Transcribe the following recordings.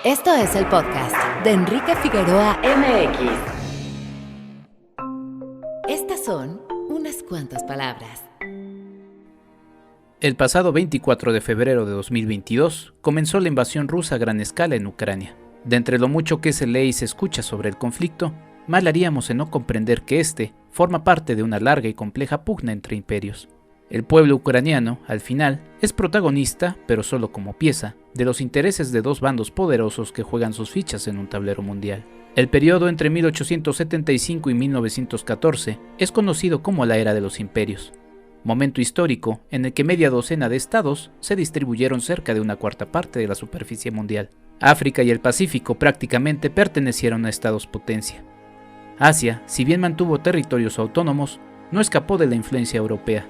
Esto es el podcast de Enrique Figueroa MX. Estas son unas cuantas palabras. El pasado 24 de febrero de 2022 comenzó la invasión rusa a gran escala en Ucrania. De entre lo mucho que se lee y se escucha sobre el conflicto, mal haríamos en no comprender que este forma parte de una larga y compleja pugna entre imperios. El pueblo ucraniano, al final, es protagonista, pero solo como pieza, de los intereses de dos bandos poderosos que juegan sus fichas en un tablero mundial. El periodo entre 1875 y 1914 es conocido como la Era de los Imperios, momento histórico en el que media docena de estados se distribuyeron cerca de una cuarta parte de la superficie mundial. África y el Pacífico prácticamente pertenecieron a estados potencia. Asia, si bien mantuvo territorios autónomos, no escapó de la influencia europea.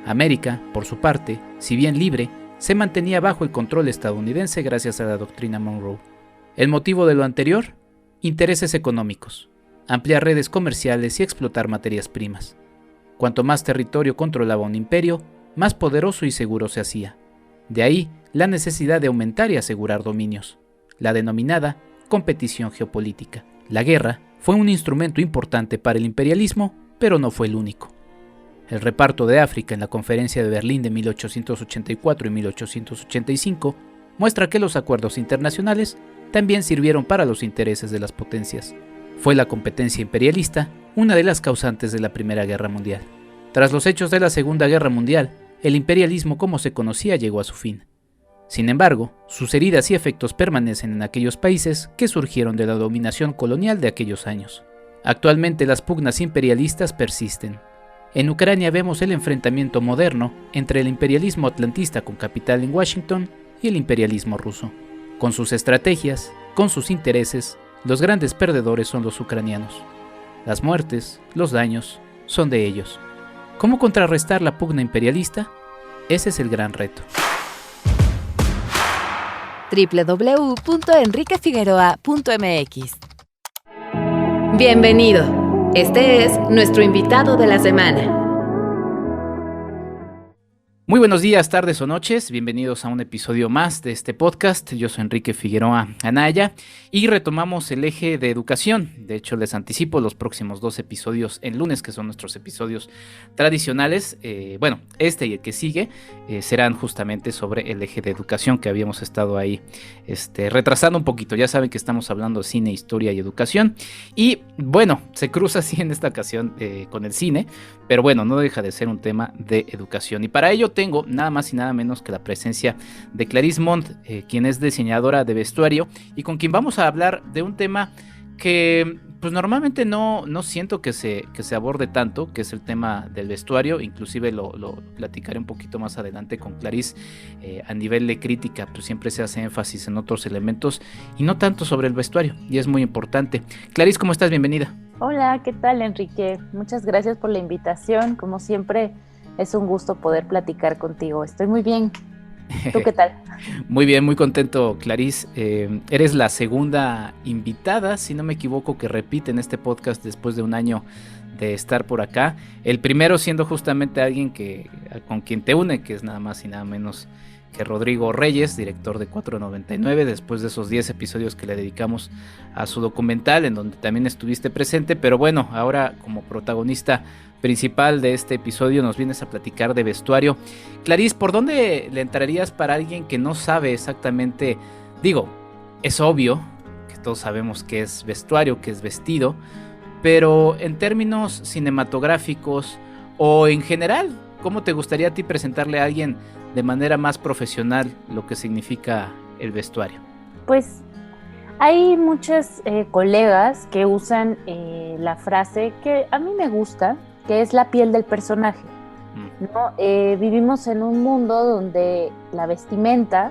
América, por su parte, si bien libre, se mantenía bajo el control estadounidense gracias a la doctrina Monroe. ¿El motivo de lo anterior? Intereses económicos, ampliar redes comerciales y explotar materias primas. Cuanto más territorio controlaba un imperio, más poderoso y seguro se hacía. De ahí la necesidad de aumentar y asegurar dominios, la denominada competición geopolítica. La guerra fue un instrumento importante para el imperialismo, pero no fue el único. El reparto de África en la Conferencia de Berlín de 1884 y 1885 muestra que los acuerdos internacionales también sirvieron para los intereses de las potencias. Fue la competencia imperialista una de las causantes de la Primera Guerra Mundial. Tras los hechos de la Segunda Guerra Mundial, el imperialismo como se conocía llegó a su fin. Sin embargo, sus heridas y efectos permanecen en aquellos países que surgieron de la dominación colonial de aquellos años. Actualmente las pugnas imperialistas persisten. En Ucrania vemos el enfrentamiento moderno entre el imperialismo atlantista con capital en Washington y el imperialismo ruso. Con sus estrategias, con sus intereses, los grandes perdedores son los ucranianos. Las muertes, los daños, son de ellos. ¿Cómo contrarrestar la pugna imperialista? Ese es el gran reto. www.enriquefigueroa.mx. Bienvenido. Este es nuestro invitado de la semana. Muy buenos días, tardes o noches, bienvenidos a un episodio más de este podcast. Yo soy Enrique Figueroa Anaya y retomamos el eje de educación. De hecho, les anticipo los próximos 2 episodios en lunes, que son nuestros episodios tradicionales. Este y el que sigue serán justamente sobre el eje de educación que habíamos estado ahí retrasando un poquito. Ya saben que estamos hablando de cine, historia y educación. Y bueno, se cruza así en esta ocasión con el cine, pero bueno, no deja de ser un tema de educación. Y para ello tengo nada más y nada menos que la presencia de Clarisse Montt, quien es diseñadora de vestuario y con quien vamos a hablar de un tema que pues normalmente no siento que se aborde tanto, que es el tema del vestuario. Inclusive lo platicaré un poquito más adelante con Clarisse. A nivel de crítica pues siempre se hace énfasis en otros elementos y no tanto sobre el vestuario, y es muy importante. Clarisse, ¿cómo estás? Bienvenida. Hola, ¿qué tal, Enrique? Muchas gracias por la invitación. Como siempre, es un gusto poder platicar contigo. Estoy muy bien. ¿Tú qué tal? Muy bien, muy contento, Clarisse. Eres la segunda invitada, si no me equivoco, que repite en este podcast después de un año de estar por acá. El primero siendo justamente alguien con quien te une, que es nada más y nada menos que Rodrigo Reyes, director de 499, después de esos 10 episodios que le dedicamos a su documental, en donde también estuviste presente. Pero bueno, ahora como protagonista principal de este episodio nos vienes a platicar de vestuario. Clarisse, ¿por dónde le entrarías para alguien que no sabe exactamente? Digo, es obvio que todos sabemos qué es vestuario, qué es vestido, pero en términos cinematográficos o en general, ¿cómo te gustaría a ti presentarle a alguien de manera más profesional lo que significa el vestuario? Pues hay muchos colegas que usan la frase que a mí me gusta, que es la piel del personaje, ¿no? Vivimos en un mundo donde la vestimenta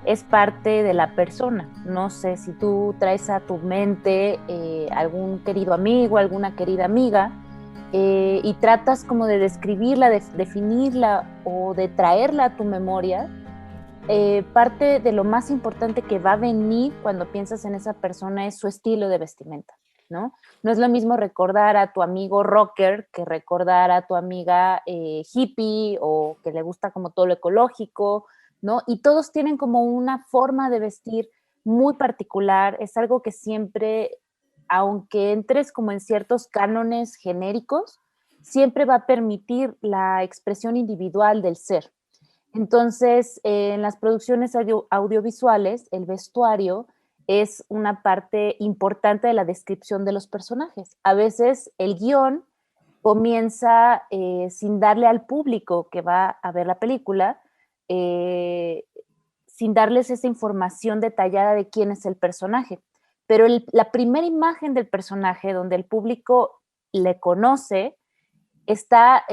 es parte de la persona. No sé si tú traes a tu mente algún querido amigo, alguna querida amiga, y tratas como de describirla, de definirla o de traerla a tu memoria. Parte de lo más importante que va a venir cuando piensas en esa persona es su estilo de vestimenta, ¿no? No es lo mismo recordar a tu amigo rocker que recordar a tu amiga hippie o que le gusta como todo lo ecológico, ¿no? Y todos tienen como una forma de vestir muy particular, es algo que siempre, aunque entres como en ciertos cánones genéricos, siempre va a permitir la expresión individual del ser. Entonces, en las producciones audiovisuales, el vestuario es una parte importante de la descripción de los personajes. A veces el guión comienza sin darle al público que va a ver la película, sin darles esa información detallada de quién es el personaje. Pero la primera imagen del personaje, donde el público le conoce, está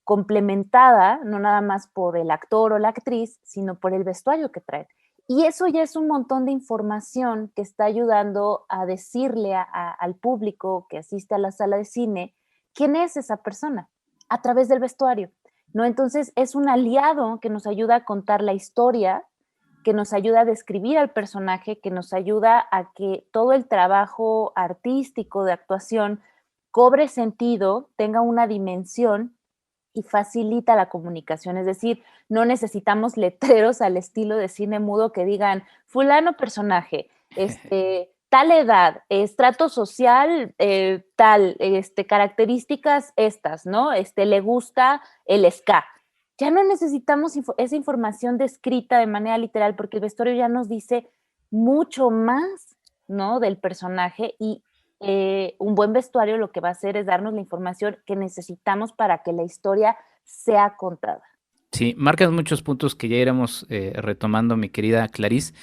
complementada no nada más por el actor o la actriz, sino por el vestuario que traen. Y eso ya es un montón de información que está ayudando a decirle al público que asiste a la sala de cine quién es esa persona a través del vestuario, ¿no? Entonces es un aliado que nos ayuda a contar la historia, que nos ayuda a describir al personaje, que nos ayuda a que todo el trabajo artístico de actuación cobre sentido, tenga una dimensión y facilita la comunicación. Es decir, no necesitamos letreros al estilo de cine mudo que digan fulano personaje, tal edad, estrato social, tal, características estas, ¿no? Le gusta el ska. Ya no necesitamos esa información descrita de manera literal porque el vestuario ya nos dice mucho más, ¿no? Del personaje y un buen vestuario lo que va a hacer es darnos la información que necesitamos para que la historia sea contada. Sí, marcas muchos puntos que ya iremos retomando, mi querida Clarice,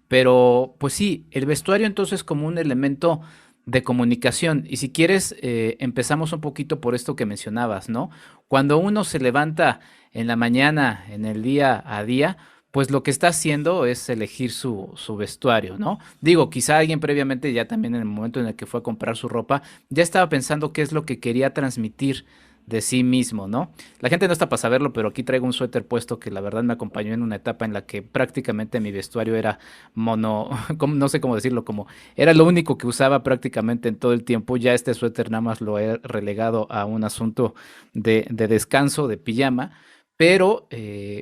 pero pues sí, el vestuario entonces como un elemento de comunicación. Y si quieres, empezamos un poquito por esto que mencionabas, ¿no? Cuando uno se levanta en la mañana, en el día a día, pues lo que está haciendo es elegir su vestuario, ¿no? Digo, quizá alguien previamente, ya también en el momento en el que fue a comprar su ropa, ya estaba pensando qué es lo que quería transmitir de sí mismo, ¿no? La gente no está para saberlo, pero aquí traigo un suéter puesto que la verdad me acompañó en una etapa en la que prácticamente mi vestuario era mono, no sé cómo decirlo, como era lo único que usaba prácticamente en todo el tiempo. Ya este suéter nada más lo he relegado a un asunto de descanso, de pijama, pero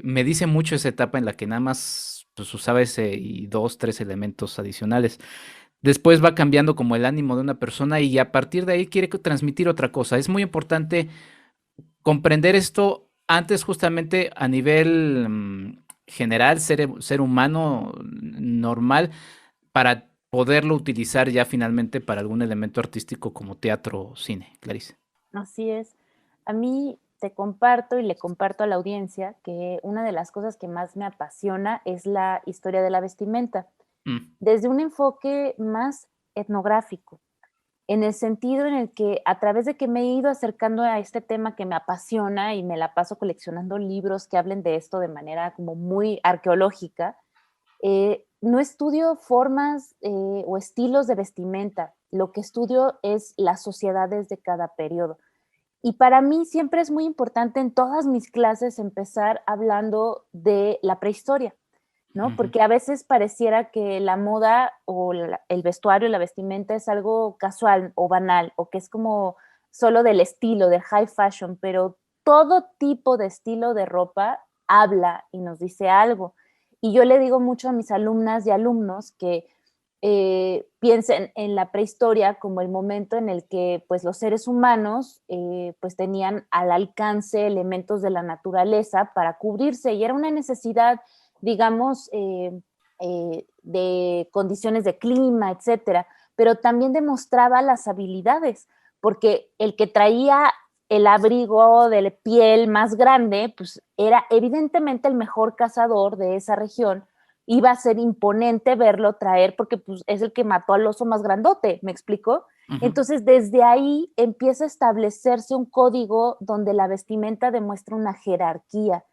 me dice mucho esa etapa en la que nada más pues, usaba ese y dos, tres elementos adicionales. Después va cambiando como el ánimo de una persona y a partir de ahí quiere transmitir otra cosa. Es muy importante comprender esto antes justamente a nivel general, ser humano normal, para poderlo utilizar ya finalmente para algún elemento artístico como teatro o cine, Clarice. Así es. A mí te comparto y le comparto a la audiencia que una de las cosas que más me apasiona es la historia de la vestimenta, desde un enfoque más etnográfico, en el sentido en el que a través de que me he ido acercando a este tema que me apasiona y me la paso coleccionando libros que hablen de esto de manera como muy arqueológica, no estudio formas o estilos de vestimenta, lo que estudio es las sociedades de cada periodo. Y para mí siempre es muy importante en todas mis clases empezar hablando de la prehistoria, ¿no? Porque a veces pareciera que la moda o el vestuario, la vestimenta es algo casual o banal o que es como solo del estilo, del high fashion, pero todo tipo de estilo de ropa habla y nos dice algo. Y yo le digo mucho a mis alumnas y alumnos que piensen en la prehistoria como el momento en el que pues, los seres humanos pues, tenían al alcance elementos de la naturaleza para cubrirse y era una necesidad, digamos, de condiciones de clima, etcétera, pero también demostraba las habilidades, porque el que traía el abrigo de piel más grande, pues era evidentemente el mejor cazador de esa región, iba a ser imponente verlo traer porque pues, es el que mató al oso más grandote, ¿me explico? Entonces, desde ahí empieza a establecerse un código donde la vestimenta demuestra una jerarquía,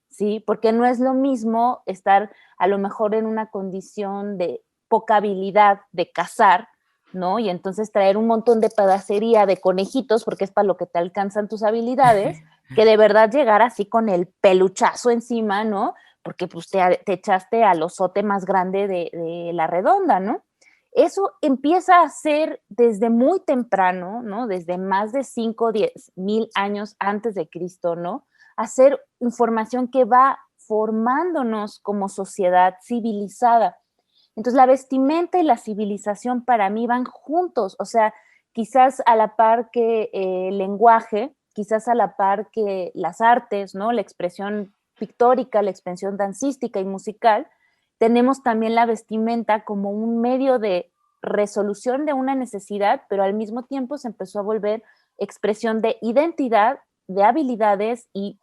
¿sí? Porque no es lo mismo estar a lo mejor en una condición de poca habilidad de cazar, ¿no? Y entonces traer un montón de pedacería de conejitos, porque es para lo que te alcanzan tus habilidades, que de verdad llegar así con el peluchazo encima, ¿no? Porque pues te echaste al osote más grande de la redonda, ¿no? Eso empieza a ser desde muy temprano, ¿no? Desde más de 5 o 10 mil años antes de Cristo, ¿no? A ser información que va formándonos como sociedad civilizada. Entonces la vestimenta y la civilización para mí van juntos, o sea, quizás a la par que el lenguaje, quizás a la par que las artes, ¿no? La expresión pictórica, la expresión dancística y musical, tenemos también la vestimenta como un medio de resolución de una necesidad, pero al mismo tiempo se empezó a volver expresión de identidad, de habilidades y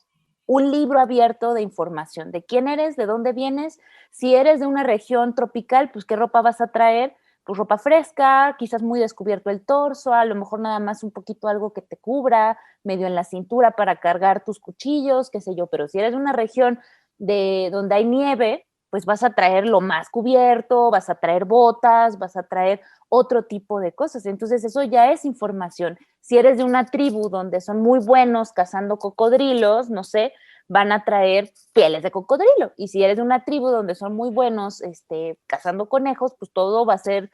un libro abierto de información, de quién eres, de dónde vienes, si eres de una región tropical, pues qué ropa vas a traer, pues ropa fresca, quizás muy descubierto el torso, a lo mejor nada más un poquito algo que te cubra, medio en la cintura para cargar tus cuchillos, qué sé yo, pero si eres de una región de donde hay nieve, pues vas a traer lo más cubierto, vas a traer botas, vas a traer otro tipo de cosas. Entonces eso ya es información. Si eres de una tribu donde son muy buenos cazando cocodrilos, no sé, van a traer pieles de cocodrilo. Y si eres de una tribu donde son muy buenos cazando conejos, pues todo va a ser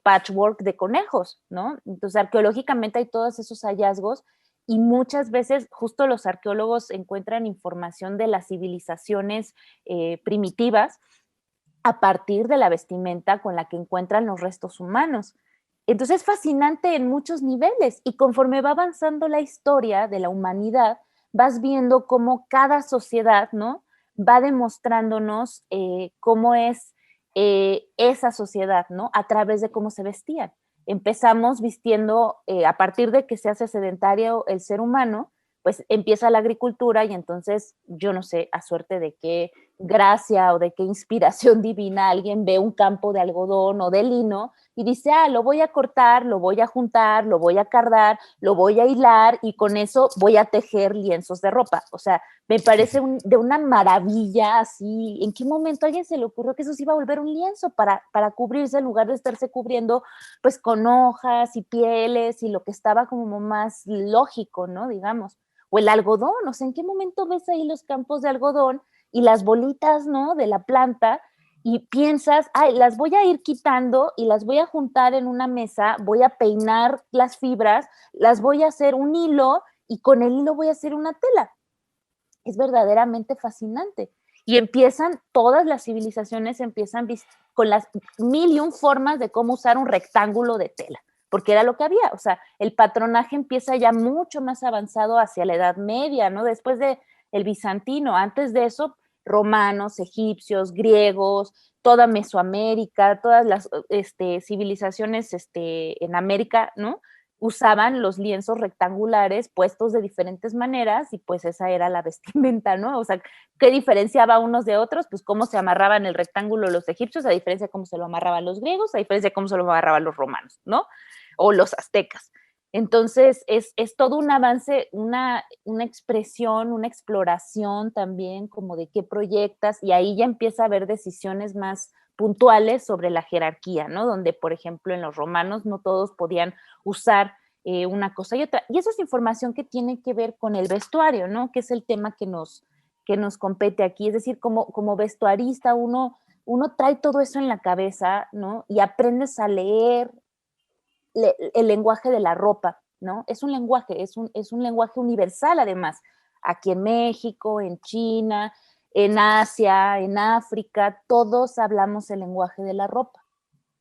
patchwork de conejos, ¿no? Entonces arqueológicamente hay todos esos hallazgos y muchas veces justo los arqueólogos encuentran información de las civilizaciones primitivas a partir de la vestimenta con la que encuentran los restos humanos. Entonces es fascinante en muchos niveles y conforme va avanzando la historia de la humanidad, vas viendo cómo cada sociedad, ¿no? Va demostrándonos cómo es esa sociedad, ¿no? A través de cómo se vestían. Empezamos vistiendo, a partir de que se hace sedentario el ser humano, pues empieza la agricultura y entonces yo no sé a suerte de qué gracia o de qué inspiración divina alguien ve un campo de algodón o de lino y dice, lo voy a cortar, lo voy a juntar, lo voy a cardar, lo voy a hilar y con eso voy a tejer lienzos de ropa. O sea, me parece de una maravilla así. ¿En qué momento a alguien se le ocurrió que eso se iba a volver un lienzo para cubrirse en lugar de estarse cubriendo pues con hojas y pieles y lo que estaba como más lógico, ¿no? Digamos. O el algodón, o sea, ¿en qué momento ves ahí los campos de algodón y las bolitas, ¿no? De la planta y piensas, las voy a ir quitando y las voy a juntar en una mesa, voy a peinar las fibras, las voy a hacer un hilo y con el hilo voy a hacer una tela. Es verdaderamente fascinante. Y todas las civilizaciones empiezan con las 1001 formas de cómo usar un rectángulo de tela, porque era lo que había. O sea, el patronaje empieza ya mucho más avanzado hacia la Edad Media, ¿no? Después de el bizantino, antes de eso, romanos, egipcios, griegos, toda Mesoamérica, todas las civilizaciones en América, ¿no? Usaban los lienzos rectangulares puestos de diferentes maneras y pues esa era la vestimenta, ¿no? O sea, ¿qué diferenciaba unos de otros? Pues cómo se amarraban el rectángulo los egipcios, a diferencia de cómo se lo amarraban los griegos, a diferencia de cómo se lo amarraban los romanos, ¿no? O los aztecas. Entonces, es todo un avance, una expresión, una exploración también como de qué proyectas y ahí ya empieza a haber decisiones más puntuales sobre la jerarquía, ¿no? Donde, por ejemplo, en los romanos no todos podían usar una cosa y otra. Y eso es información que tiene que ver con el vestuario, ¿no? Que es el tema que nos compete aquí. Es decir, como vestuarista uno trae todo eso en la cabeza, ¿no? Y aprendes a leer el lenguaje de la ropa, ¿no? Es un lenguaje, es un lenguaje universal además. Aquí en México, en China, en Asia, en África, todos hablamos el lenguaje de la ropa,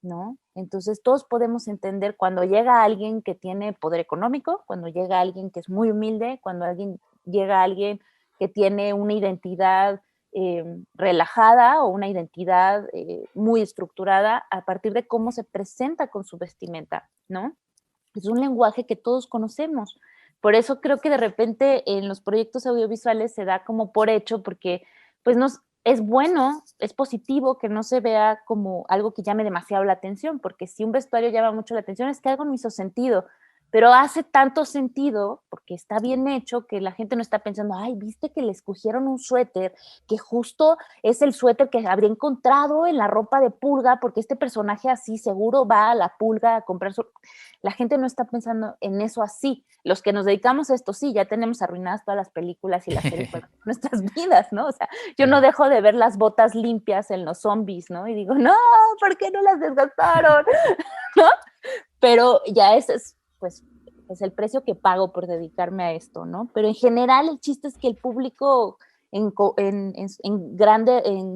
¿no? Entonces todos podemos entender cuando llega alguien que tiene poder económico, cuando llega alguien que es muy humilde, cuando llega alguien que tiene una identidad relajada o una identidad muy estructurada a partir de cómo se presenta con su vestimenta, ¿no? Es un lenguaje que todos conocemos. Por eso creo que de repente en los proyectos audiovisuales se da como por hecho, porque pues es bueno, es positivo que no se vea como algo que llame demasiado la atención, porque si un vestuario llama mucho la atención es que algo no hizo sentido, pero hace tanto sentido porque está bien hecho que la gente no está pensando, ay, viste que le escogieron un suéter que justo es el suéter que habría encontrado en la ropa de Pulga, porque este personaje así seguro va a la Pulga a comprar su... La gente no está pensando en eso así. Los que nos dedicamos a esto, sí, ya tenemos arruinadas todas las películas y las series de nuestras vidas, ¿no? O sea, yo no dejo de ver las botas limpias en los zombies, ¿no? Y digo, no, ¿por qué no las desgastaron? ¿No? Pero ya ese es, pues el precio que pago por dedicarme a esto, ¿no? Pero en general el chiste es que el público en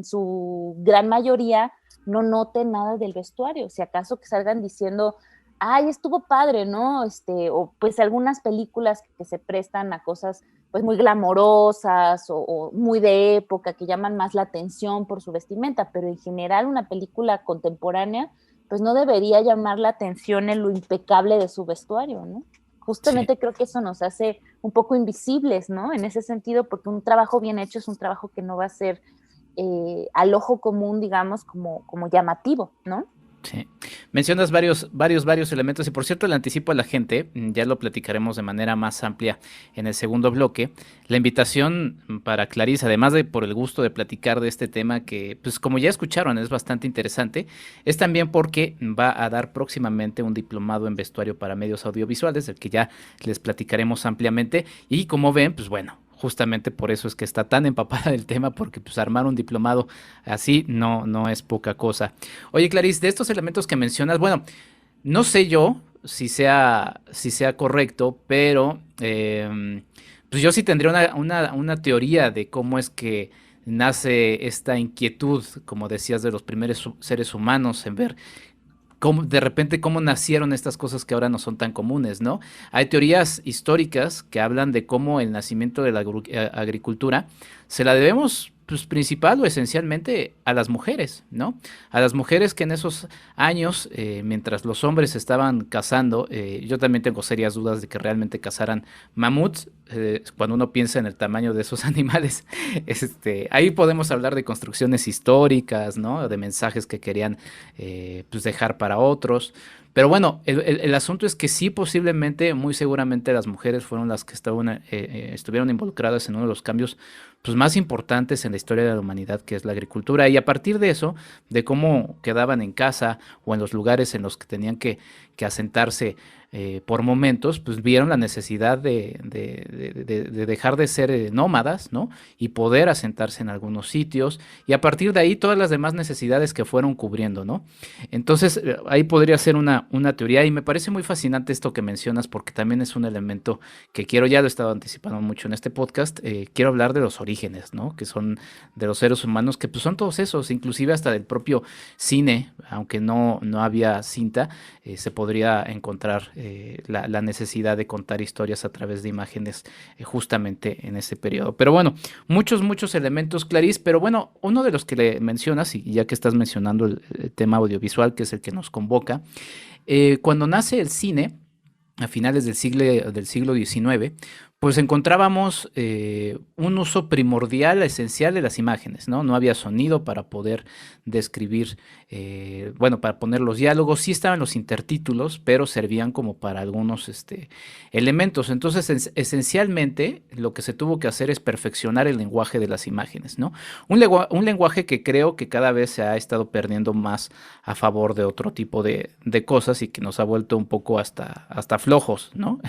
su gran mayoría no note nada del vestuario, si acaso que salgan diciendo, ay, estuvo padre, ¿no? O pues algunas películas que se prestan a cosas pues muy glamorosas o muy de época, que llaman más la atención por su vestimenta, pero en general una película contemporánea pues no debería llamar la atención en lo impecable de su vestuario, ¿no? Sí. Justamente creo que eso nos hace un poco invisibles, ¿no? En ese sentido, porque un trabajo bien hecho es un trabajo que no va a ser al ojo común, digamos, como llamativo, ¿no? Sí. Mencionas varios elementos y por cierto le anticipo a la gente, ya lo platicaremos de manera más amplia en el segundo bloque. La invitación para Clarice, además de por el gusto de platicar de este tema que, pues como ya escucharon, es bastante interesante, es también porque va a dar próximamente un diplomado en vestuario para medios audiovisuales, del que ya les platicaremos ampliamente. Y como ven, pues bueno, justamente por eso es que está tan empapada del tema, porque pues armar un diplomado así no es poca cosa. Oye, Clarice, de estos elementos que mencionas, bueno, no sé yo si sea correcto, pero pues yo sí tendría una teoría de cómo es que nace esta inquietud, como decías, de los primeros seres humanos en ver cómo, de repente cómo nacieron estas cosas que ahora no son tan comunes, ¿no? Hay teorías históricas que hablan de cómo el nacimiento de la agricultura se la debemos pues, principal o esencialmente a las mujeres, ¿no? A las mujeres que en esos años, mientras los hombres estaban cazando, yo también tengo serias dudas de que realmente cazaran mamuts, cuando uno piensa en el tamaño de esos animales, ahí podemos hablar de construcciones históricas, ¿no? De mensajes que querían pues dejar para otros. Pero bueno, el asunto es que sí, posiblemente, muy seguramente las mujeres fueron las que estuvieron involucradas en uno de los cambios pues, más importantes en la historia de la humanidad, que es la agricultura. Y a partir de eso, de cómo quedaban en casa o en los lugares en los que tenían que asentarse por momentos, pues vieron la necesidad de dejar de ser nómadas, ¿no? Y poder asentarse en algunos sitios. Y a partir de ahí, todas las demás necesidades que fueron cubriendo, ¿no? Entonces, ahí podría ser una teoría y me parece muy fascinante esto que mencionas porque también es un elemento que quiero, ya lo he estado anticipando mucho en este podcast, quiero hablar de los orígenes, ¿no? Que son de los seres humanos, que pues son todos esos, inclusive hasta del propio cine, aunque no había cinta, se podría encontrar la necesidad de contar historias a través de imágenes justamente en ese periodo. Pero bueno, muchos elementos, Clarice, pero bueno, uno de los que le mencionas, y ya que estás mencionando el tema audiovisual, que es el que nos convoca, cuando nace el cine, a finales del siglo XIX, pues encontrábamos un uso primordial, esencial de las imágenes, ¿no? No había sonido para poder describir, bueno, para poner los diálogos, sí estaban los intertítulos, pero servían como para algunos elementos. Entonces, esencialmente, lo que se tuvo que hacer es perfeccionar el lenguaje de las imágenes, ¿no? Un lenguaje que creo que cada vez se ha estado perdiendo más a favor de otro tipo de cosas y que nos ha vuelto un poco hasta flojos, ¿no?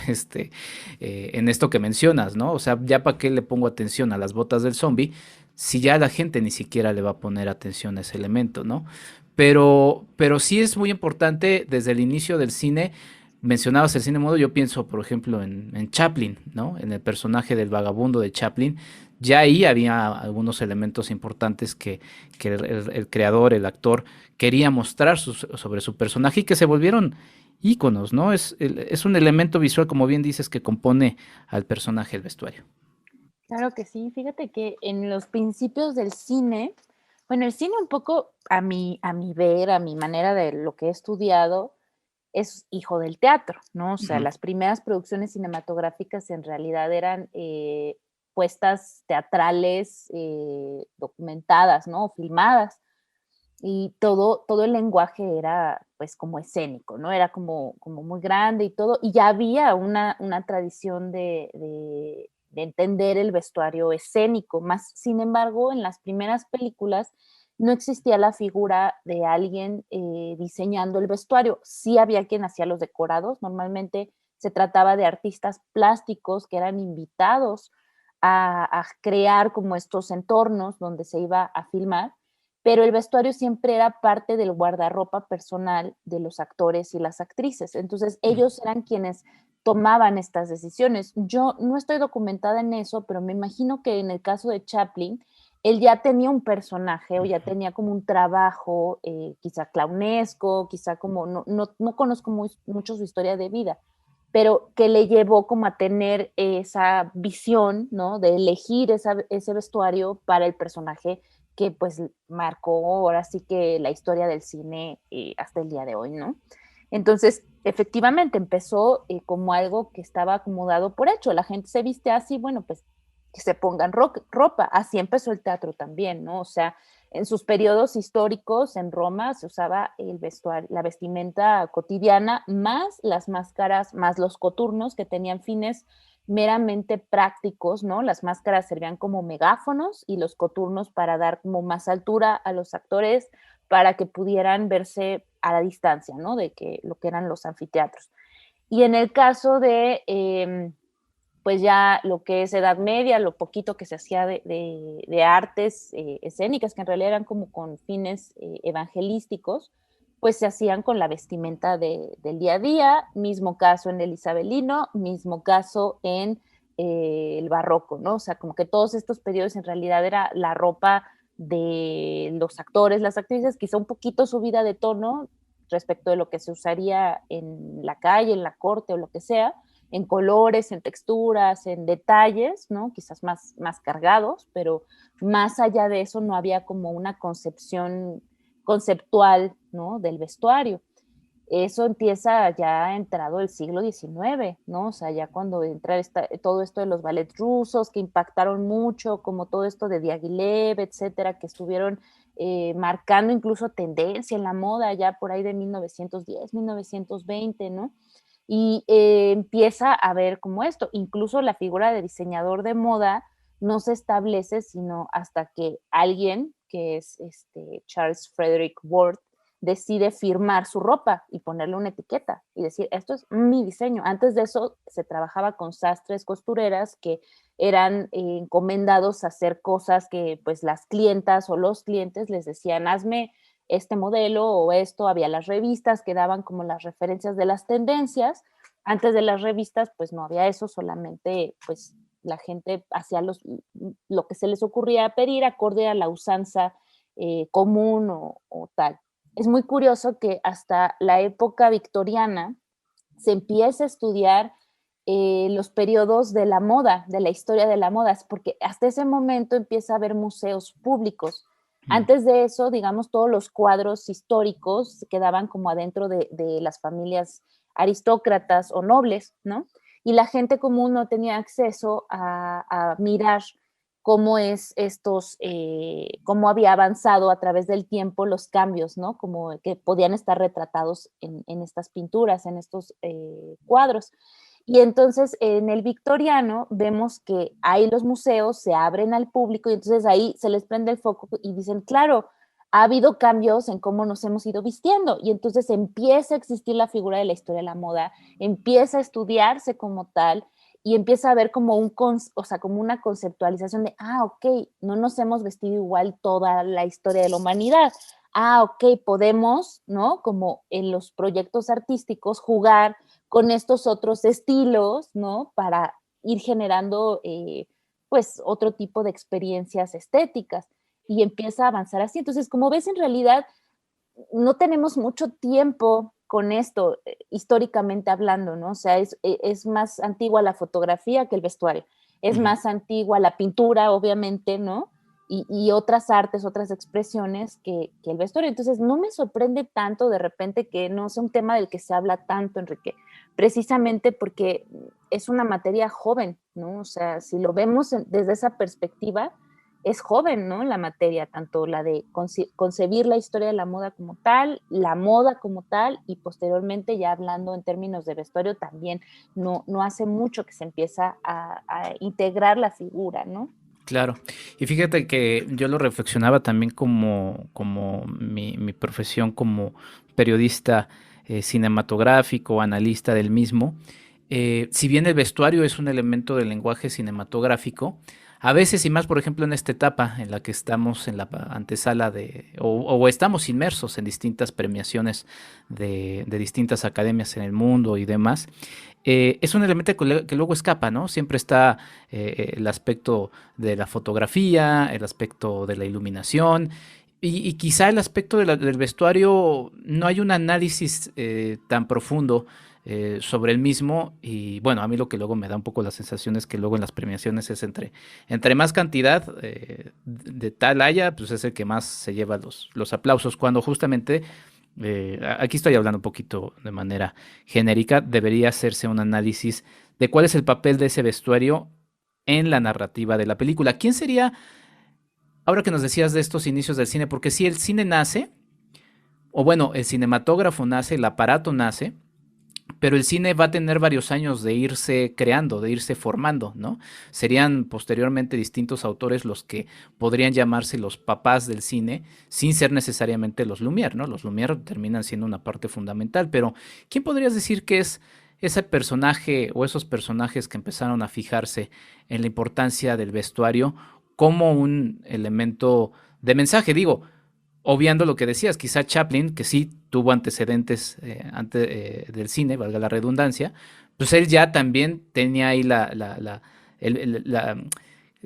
En esto que mencionas, ¿no? O sea, ya para qué le pongo atención a las botas del zombie si ya la gente ni siquiera le va a poner atención a ese elemento, ¿no? Pero sí es muy importante desde el inicio del cine. Mencionabas el cine mudo, yo pienso, por ejemplo, en Chaplin, ¿no? En el personaje del vagabundo de Chaplin. Ya ahí había algunos elementos importantes que el creador, el actor, quería mostrar sobre su personaje y que se volvieron íconos, ¿no? Es un elemento visual, como bien dices, que compone al personaje el vestuario. Claro que sí, fíjate que en los principios del cine, bueno, el cine un poco a mi ver, a mi manera de lo que he estudiado, es hijo del teatro, ¿no? O sea, Ujú. las primeras producciones cinematográficas en realidad eran puestas teatrales documentadas, ¿no? Filmadas. Y todo el lenguaje era pues como escénico, ¿no? Era como muy grande y todo, y ya había una tradición de entender el vestuario escénico, más sin embargo, en las primeras películas no existía la figura de alguien diseñando el vestuario, sí había quien hacía los decorados, normalmente se trataba de artistas plásticos que eran invitados a crear como estos entornos donde se iba a filmar, pero el vestuario siempre era parte del guardarropa personal de los actores y las actrices. Entonces, ellos eran quienes tomaban estas decisiones. Yo no estoy documentada en eso, pero me imagino que en el caso de Chaplin, él ya tenía un personaje o ya tenía como un trabajo, quizá clownesco, quizá como, no conozco mucho su historia de vida, pero que le llevó como a tener esa visión, ¿no? De elegir ese vestuario para el personaje que pues marcó ahora sí que la historia del cine hasta el día de hoy, ¿no? Entonces, efectivamente, empezó como algo que estaba acomodado por hecho. La gente se viste así, bueno, pues que se pongan ropa. Así empezó el teatro también, ¿no? O sea, en sus periodos históricos en Roma se usaba el vestuario, la vestimenta cotidiana, más las máscaras, más los coturnos que tenían fines meramente prácticos, ¿no? Las máscaras servían como megáfonos y los coturnos para dar como más altura a los actores para que pudieran verse a la distancia, ¿no? De que lo que eran los anfiteatros. Y en el caso de pues ya lo que es Edad Media, lo poquito que se hacía de artes escénicas, que en realidad eran como con fines evangelísticos, pues se hacían con la vestimenta del día a día, mismo caso en el isabelino, mismo caso en el barroco, ¿no? O sea, como que todos estos periodos en realidad era la ropa de los actores, las actrices, quizá un poquito subida de tono respecto de lo que se usaría en la calle, en la corte o lo que sea, en colores, en texturas, en detalles, ¿no? Quizás más cargados, pero más allá de eso no había como una concepción conceptual, ¿no? Del vestuario. Eso empieza ya entrado el siglo XIX, ¿no? O sea, ya cuando entra todo esto de los ballets rusos que impactaron mucho, como todo esto de Diaghilev, etcétera, que estuvieron marcando incluso tendencia en la moda ya por ahí de 1910, 1920, ¿no? Y empieza a ver como esto, incluso la figura de diseñador de moda no se establece sino hasta que alguien, que es Charles Frederick Worth, decide firmar su ropa y ponerle una etiqueta y decir, esto es mi diseño. Antes de eso se trabajaba con sastres, costureras que eran encomendados a hacer cosas que pues las clientas o los clientes les decían, hazme este modelo o esto. Había las revistas que daban como las referencias de las tendencias. Antes de las revistas pues no había eso, solamente pues la gente hacía lo que se les ocurría pedir acorde a la usanza común o tal. Es muy curioso que hasta la época victoriana se empieza a estudiar los periodos de la moda, de la historia de la moda, porque hasta ese momento empieza a haber museos públicos. Antes de eso, digamos, todos los cuadros históricos quedaban como adentro de las familias aristócratas o nobles, ¿no? Y la gente común no tenía acceso a mirar cómo cómo había avanzado a través del tiempo los cambios, ¿no? Como que podían estar retratados en estas pinturas, en estos cuadros. Y entonces en el victoriano vemos que ahí los museos se abren al público y entonces ahí se les prende el foco y dicen, claro, ha habido cambios en cómo nos hemos ido vistiendo y entonces empieza a existir la figura de la historia de la moda, empieza a estudiarse como tal y empieza a haber como como una conceptualización de, ok, no nos hemos vestido igual toda la historia de la humanidad. Ok, podemos, ¿no? Como en los proyectos artísticos, jugar con estos otros estilos, ¿no? Para ir generando, pues, otro tipo de experiencias estéticas y empieza a avanzar así. Entonces, como ves, en realidad no tenemos mucho tiempo con esto, históricamente hablando, ¿no? O sea, es más antigua la fotografía que el vestuario, es más antigua la pintura, obviamente, ¿no? Y otras artes, otras expresiones que el vestuario. Entonces, no me sorprende tanto de repente que no sea un tema del que se habla tanto, Enrique, precisamente porque es una materia joven, ¿no? O sea, si lo vemos desde esa perspectiva, es joven, ¿no? La materia, tanto la de concebir la historia de la moda como tal, la moda como tal, y posteriormente ya hablando en términos de vestuario también, no hace mucho que se empieza a integrar la figura, ¿no? Claro, y fíjate que yo lo reflexionaba también como mi profesión como periodista cinematográfico, analista del mismo. Si bien el vestuario es un elemento del lenguaje cinematográfico, A veces y más, por ejemplo, en esta etapa en la que estamos en la antesala o estamos inmersos en distintas premiaciones de distintas academias en el mundo y demás, es un elemento que luego escapa, ¿no? Siempre está el aspecto de la fotografía, el aspecto de la iluminación. Y quizá el aspecto del vestuario no hay un análisis tan profundo sobre el mismo. Y bueno, a mí lo que luego me da un poco la sensación es que luego en las premiaciones es entre más cantidad de tal haya, pues es el que más se lleva los aplausos, cuando justamente, aquí estoy hablando un poquito de manera genérica, debería hacerse un análisis de cuál es el papel de ese vestuario en la narrativa de la película. ¿Quién sería, ahora que nos decías de estos inicios del cine? Porque si el cine nace, o bueno, el cinematógrafo nace, el aparato nace, pero el cine va a tener varios años de irse creando, de irse formando, ¿no? Serían posteriormente distintos autores los que podrían llamarse los papás del cine, sin ser necesariamente los Lumière, ¿no? Los Lumière terminan siendo una parte fundamental, pero ¿quién podrías decir que es ese personaje o esos personajes que empezaron a fijarse en la importancia del vestuario como un elemento de mensaje? Digo, obviando lo que decías, quizá Chaplin, que sí tuvo antecedentes del cine, valga la redundancia, pues él ya también tenía ahí el, el- la-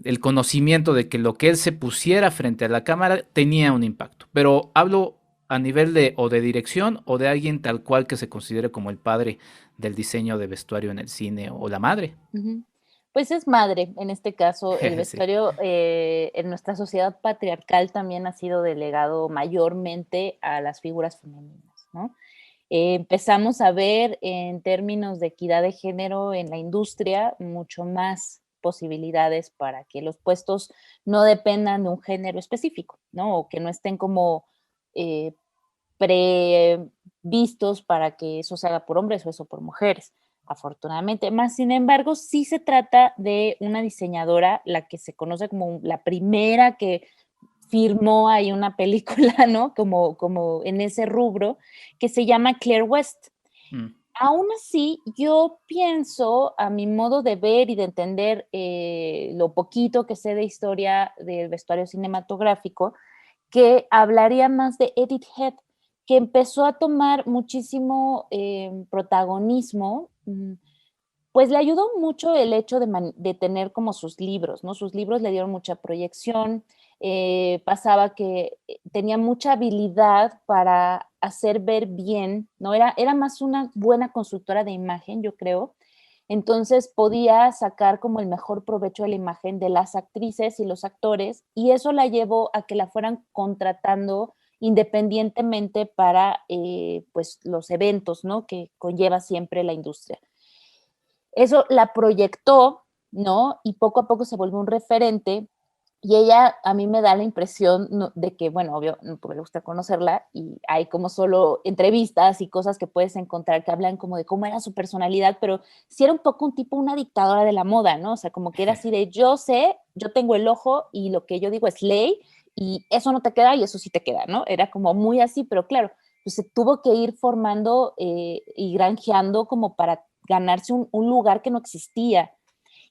el conocimiento de que lo que él se pusiera frente a la cámara tenía un impacto. Pero hablo a nivel de o de dirección o de alguien tal cual que se considere como el padre del diseño de vestuario en el cine o la madre. Ujú. Pues es madre, en este caso, el Sí. vestuario en nuestra sociedad patriarcal también ha sido delegado mayormente a las figuras femeninas, ¿no? Empezamos a ver en términos de equidad de género en la industria mucho más posibilidades para que los puestos no dependan de un género específico, ¿no? O que no estén como eh, previstos para que eso se haga por hombres o eso por mujeres, afortunadamente. Más sin embargo, sí se trata de una diseñadora, la que se conoce como la primera que firmó ahí una película, ¿no? Como en ese rubro, que se llama Claire West. Mm. Aún así, yo pienso, a mi modo de ver y de entender lo poquito que sé de historia del vestuario cinematográfico, que hablaría más de Edith Head, que empezó a tomar muchísimo protagonismo. Pues le ayudó mucho el hecho de tener como sus libros, ¿no? Sus libros le dieron mucha proyección, pasaba que tenía mucha habilidad para hacer ver bien, ¿no? Era más una buena consultora de imagen, yo creo. Entonces podía sacar como el mejor provecho de la imagen de las actrices y los actores, y eso la llevó a que la fueran contratando independientemente para pues los eventos, ¿no? Que conlleva siempre la industria. Eso la proyectó, ¿no? Y poco a poco se volvió un referente. Y ella a mí me da la impresión de que, bueno, obvio, porque me gusta conocerla y hay como solo entrevistas y cosas que puedes encontrar que hablan como de cómo era su personalidad, pero sí era un poco un tipo, una dictadora de la moda, ¿no? O sea, como que era así de yo sé, yo tengo el ojo y lo que yo digo es ley y eso no te queda y eso sí te queda, ¿no? Era como muy así, pero claro, pues se tuvo que ir formando y granjeando como para ganarse un lugar que no existía.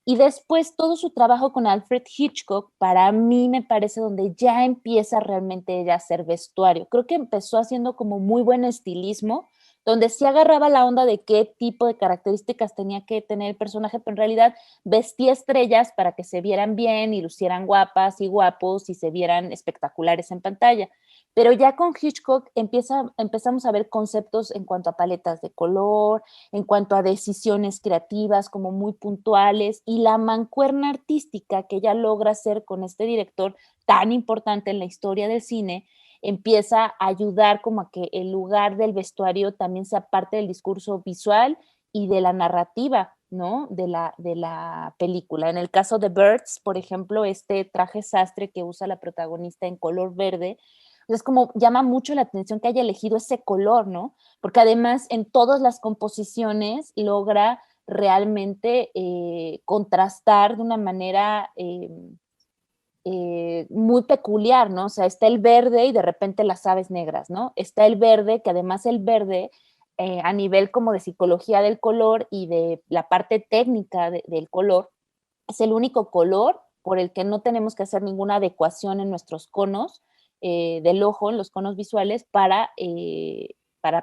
Y después todo su trabajo con Alfred Hitchcock, para mí me parece donde ya empieza realmente ella a hacer vestuario. Creo que empezó haciendo como muy buen estilismo, donde sí agarraba la onda de qué tipo de características tenía que tener el personaje, pero en realidad vestía estrellas para que se vieran bien y lucieran guapas y guapos y se vieran espectaculares en pantalla. Pero ya con Hitchcock empezamos a ver conceptos en cuanto a paletas de color, en cuanto a decisiones creativas como muy puntuales y la mancuerna artística que ella logra hacer con este director tan importante en la historia del cine empieza a ayudar como a que el lugar del vestuario también sea parte del discurso visual y de la narrativa, ¿no? De la película. En el caso de Birds, por ejemplo, este traje sastre que usa la protagonista en color verde, es como llama mucho la atención que haya elegido ese color, ¿no? Porque además en todas las composiciones logra realmente contrastar de una manera muy peculiar, ¿no? O sea, está el verde y de repente las aves negras, ¿no? Está el verde, que además el verde, a nivel como de psicología del color y de la parte técnica del color, es el único color por el que no tenemos que hacer ninguna adecuación en nuestros conos del ojo, en los conos visuales, para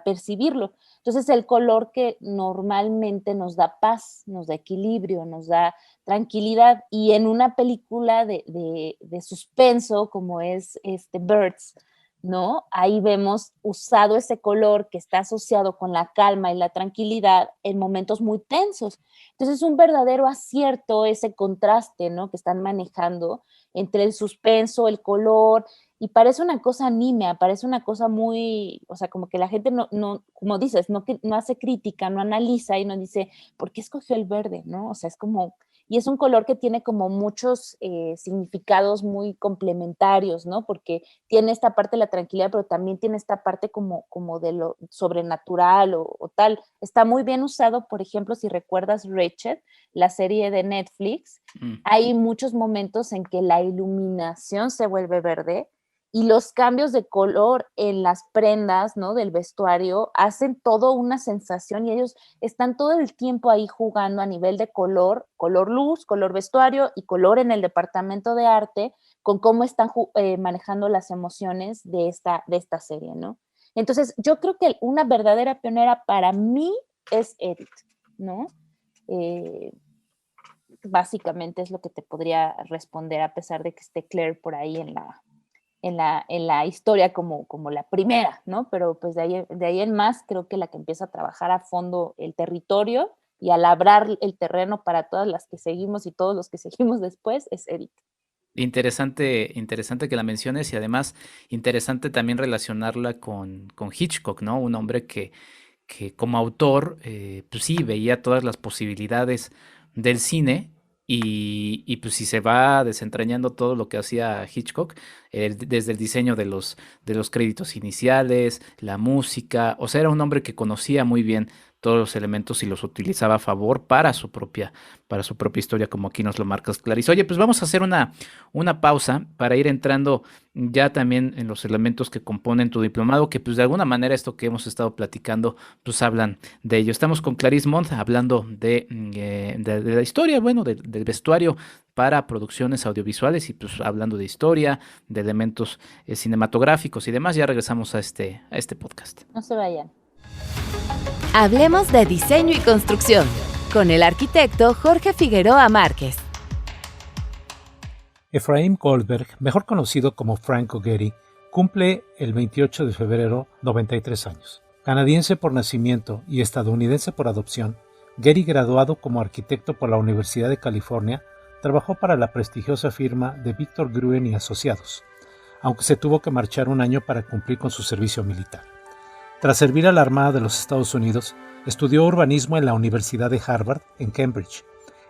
percibirlo. Entonces, el color que normalmente nos da paz, nos da equilibrio, nos da tranquilidad, y en una película de suspenso como es Birds, ¿no? Ahí vemos usado ese color que está asociado con la calma y la tranquilidad en momentos muy tensos. Entonces, es un verdadero acierto ese contraste, ¿no?, que están manejando entre el suspenso, el color, y parece una cosa nimia, parece una cosa muy, o sea, como que la gente no como dices, no hace crítica, no analiza y no dice, ¿por qué escogió el verde?, ¿no? O sea, es como, y es un color que tiene como muchos significados muy complementarios, ¿no? Porque tiene esta parte de la tranquilidad, pero también tiene esta parte como de lo sobrenatural o tal. Está muy bien usado, por ejemplo, si recuerdas Ratched, la serie de Netflix, hay muchos momentos en que la iluminación se vuelve verde y los cambios de color en las prendas, ¿no?, del vestuario hacen todo una sensación, y ellos están todo el tiempo ahí jugando a nivel de color luz, color vestuario y color en el departamento de arte, con cómo están manejando las emociones de esta serie, ¿no? Entonces, yo creo que una verdadera pionera para mí es Edith, ¿no? Básicamente es lo que te podría responder, a pesar de que esté Claire por ahí en la historia como la primera, ¿no? Pero pues de ahí en más, creo que la que empieza a trabajar a fondo el territorio y a labrar el terreno para todas las que seguimos y todos los que seguimos después es Edith. Interesante que la menciones, y además interesante también relacionarla con Hitchcock, ¿no? Un hombre que como autor, pues sí, veía todas las posibilidades del cine. Y pues si se va desentrañando todo lo que hacía Hitchcock, desde el diseño de los créditos iniciales, la música, o sea, era un hombre que conocía muy bien todos los elementos y los utilizaba a favor para su propia historia, como aquí nos lo marcas, Clarice. Oye, pues vamos a hacer una pausa para ir entrando ya también en los elementos que componen tu diplomado, que pues de alguna manera esto que hemos estado platicando, pues hablan de ello. Estamos con Clarice Montt hablando de la historia, bueno, del vestuario para producciones audiovisuales, y pues hablando de historia, de elementos cinematográficos y demás. Ya regresamos a este podcast. No se vayan. Hablemos de diseño y construcción con el arquitecto Jorge Figueroa Márquez. Ephraim Goldberg, mejor conocido como Frank O'Getty, cumple el 28 de febrero 93 años. Canadiense por nacimiento y estadounidense por adopción, Getty, graduado como arquitecto por la Universidad de California, trabajó para la prestigiosa firma de Victor Gruen y Asociados, aunque se tuvo que marchar un año para cumplir con su servicio militar. Tras servir a la Armada de los Estados Unidos, estudió urbanismo en la Universidad de Harvard, en Cambridge.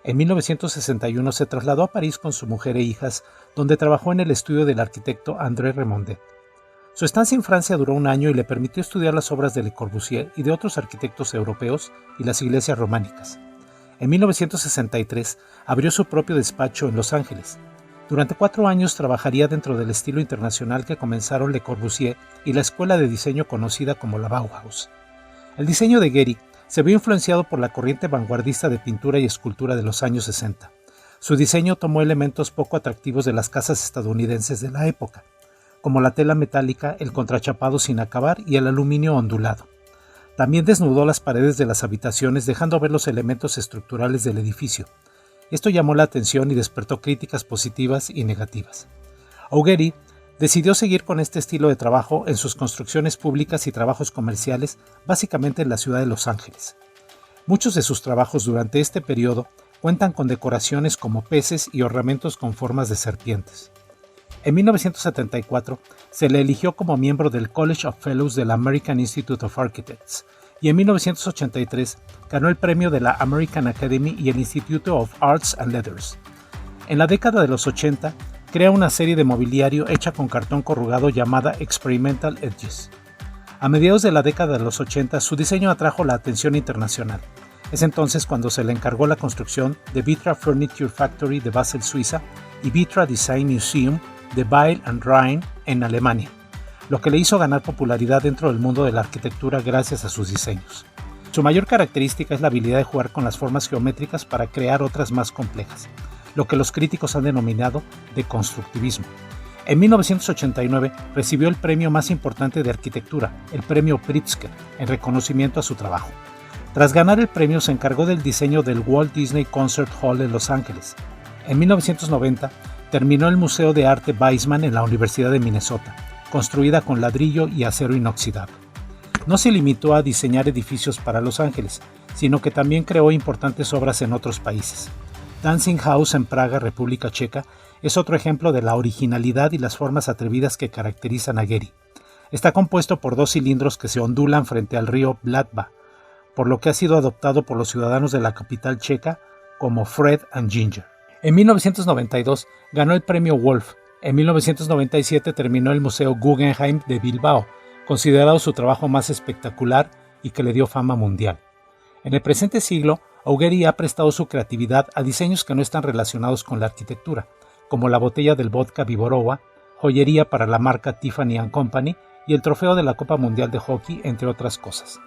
En 1961 se trasladó a París con su mujer e hijas, donde trabajó en el estudio del arquitecto André Remondet. Su estancia en Francia duró un año y le permitió estudiar las obras de Le Corbusier y de otros arquitectos europeos y las iglesias románicas. En 1963 abrió su propio despacho en Los Ángeles. Durante 4 años trabajaría dentro del estilo internacional que comenzaron Le Corbusier y la escuela de diseño conocida como la Bauhaus. El diseño de Getty se vio influenciado por la corriente vanguardista de pintura y escultura de los años 60. Su diseño tomó elementos poco atractivos de las casas estadounidenses de la época, como la tela metálica, el contrachapado sin acabar y el aluminio ondulado. También desnudó las paredes de las habitaciones, dejando ver los elementos estructurales del edificio. Esto llamó la atención y despertó críticas positivas y negativas. O'Getty decidió seguir con este estilo de trabajo en sus construcciones públicas y trabajos comerciales, básicamente en la ciudad de Los Ángeles. Muchos de sus trabajos durante este periodo cuentan con decoraciones como peces y ornamentos con formas de serpientes. En 1974 se le eligió como miembro del College of Fellows del American Institute of Architects, y en 1983 ganó el premio de la American Academy y el Institute of Arts and Letters. En la década de los 80, crea una serie de mobiliario hecha con cartón corrugado llamada Experimental Edges. A mediados de la década de los 80, su diseño atrajo la atención internacional. Es entonces cuando se le encargó la construcción de Vitra Furniture Factory de Basel, Suiza, y Vitra Design Museum de Weil am Rhein en Alemania, lo que le hizo ganar popularidad dentro del mundo de la arquitectura gracias a sus diseños. Su mayor característica es la habilidad de jugar con las formas geométricas para crear otras más complejas. lo que los críticos han denominado deconstructivismo. En 1989 recibió el premio más importante de arquitectura, el premio Pritzker, en reconocimiento a su trabajo. Tras ganar el premio se encargó del diseño del Walt Disney Concert Hall en Los Ángeles. En 1990 terminó el Museo de Arte Weizmann en la Universidad de Minnesota, construida con ladrillo y acero inoxidable. No se limitó a diseñar edificios para Los Ángeles, sino que también creó importantes obras en otros países. Dancing House en Praga, República Checa, es otro ejemplo de la originalidad y las formas atrevidas que caracterizan a Gehry. Está compuesto por 2 cilindros que se ondulan frente al río Vltava, por lo que ha sido adoptado por los ciudadanos de la capital checa como Fred and Ginger. En 1992 ganó el premio Wolf. En 1997 terminó el Museo Guggenheim de Bilbao, considerado su trabajo más espectacular y que le dio fama mundial. En el presente siglo, Augeri ha prestado su creatividad a diseños que no están relacionados con la arquitectura, como la botella del vodka Viborova, joyería para la marca Tiffany & Company y el trofeo de la Copa Mundial de Hockey, entre otras cosas.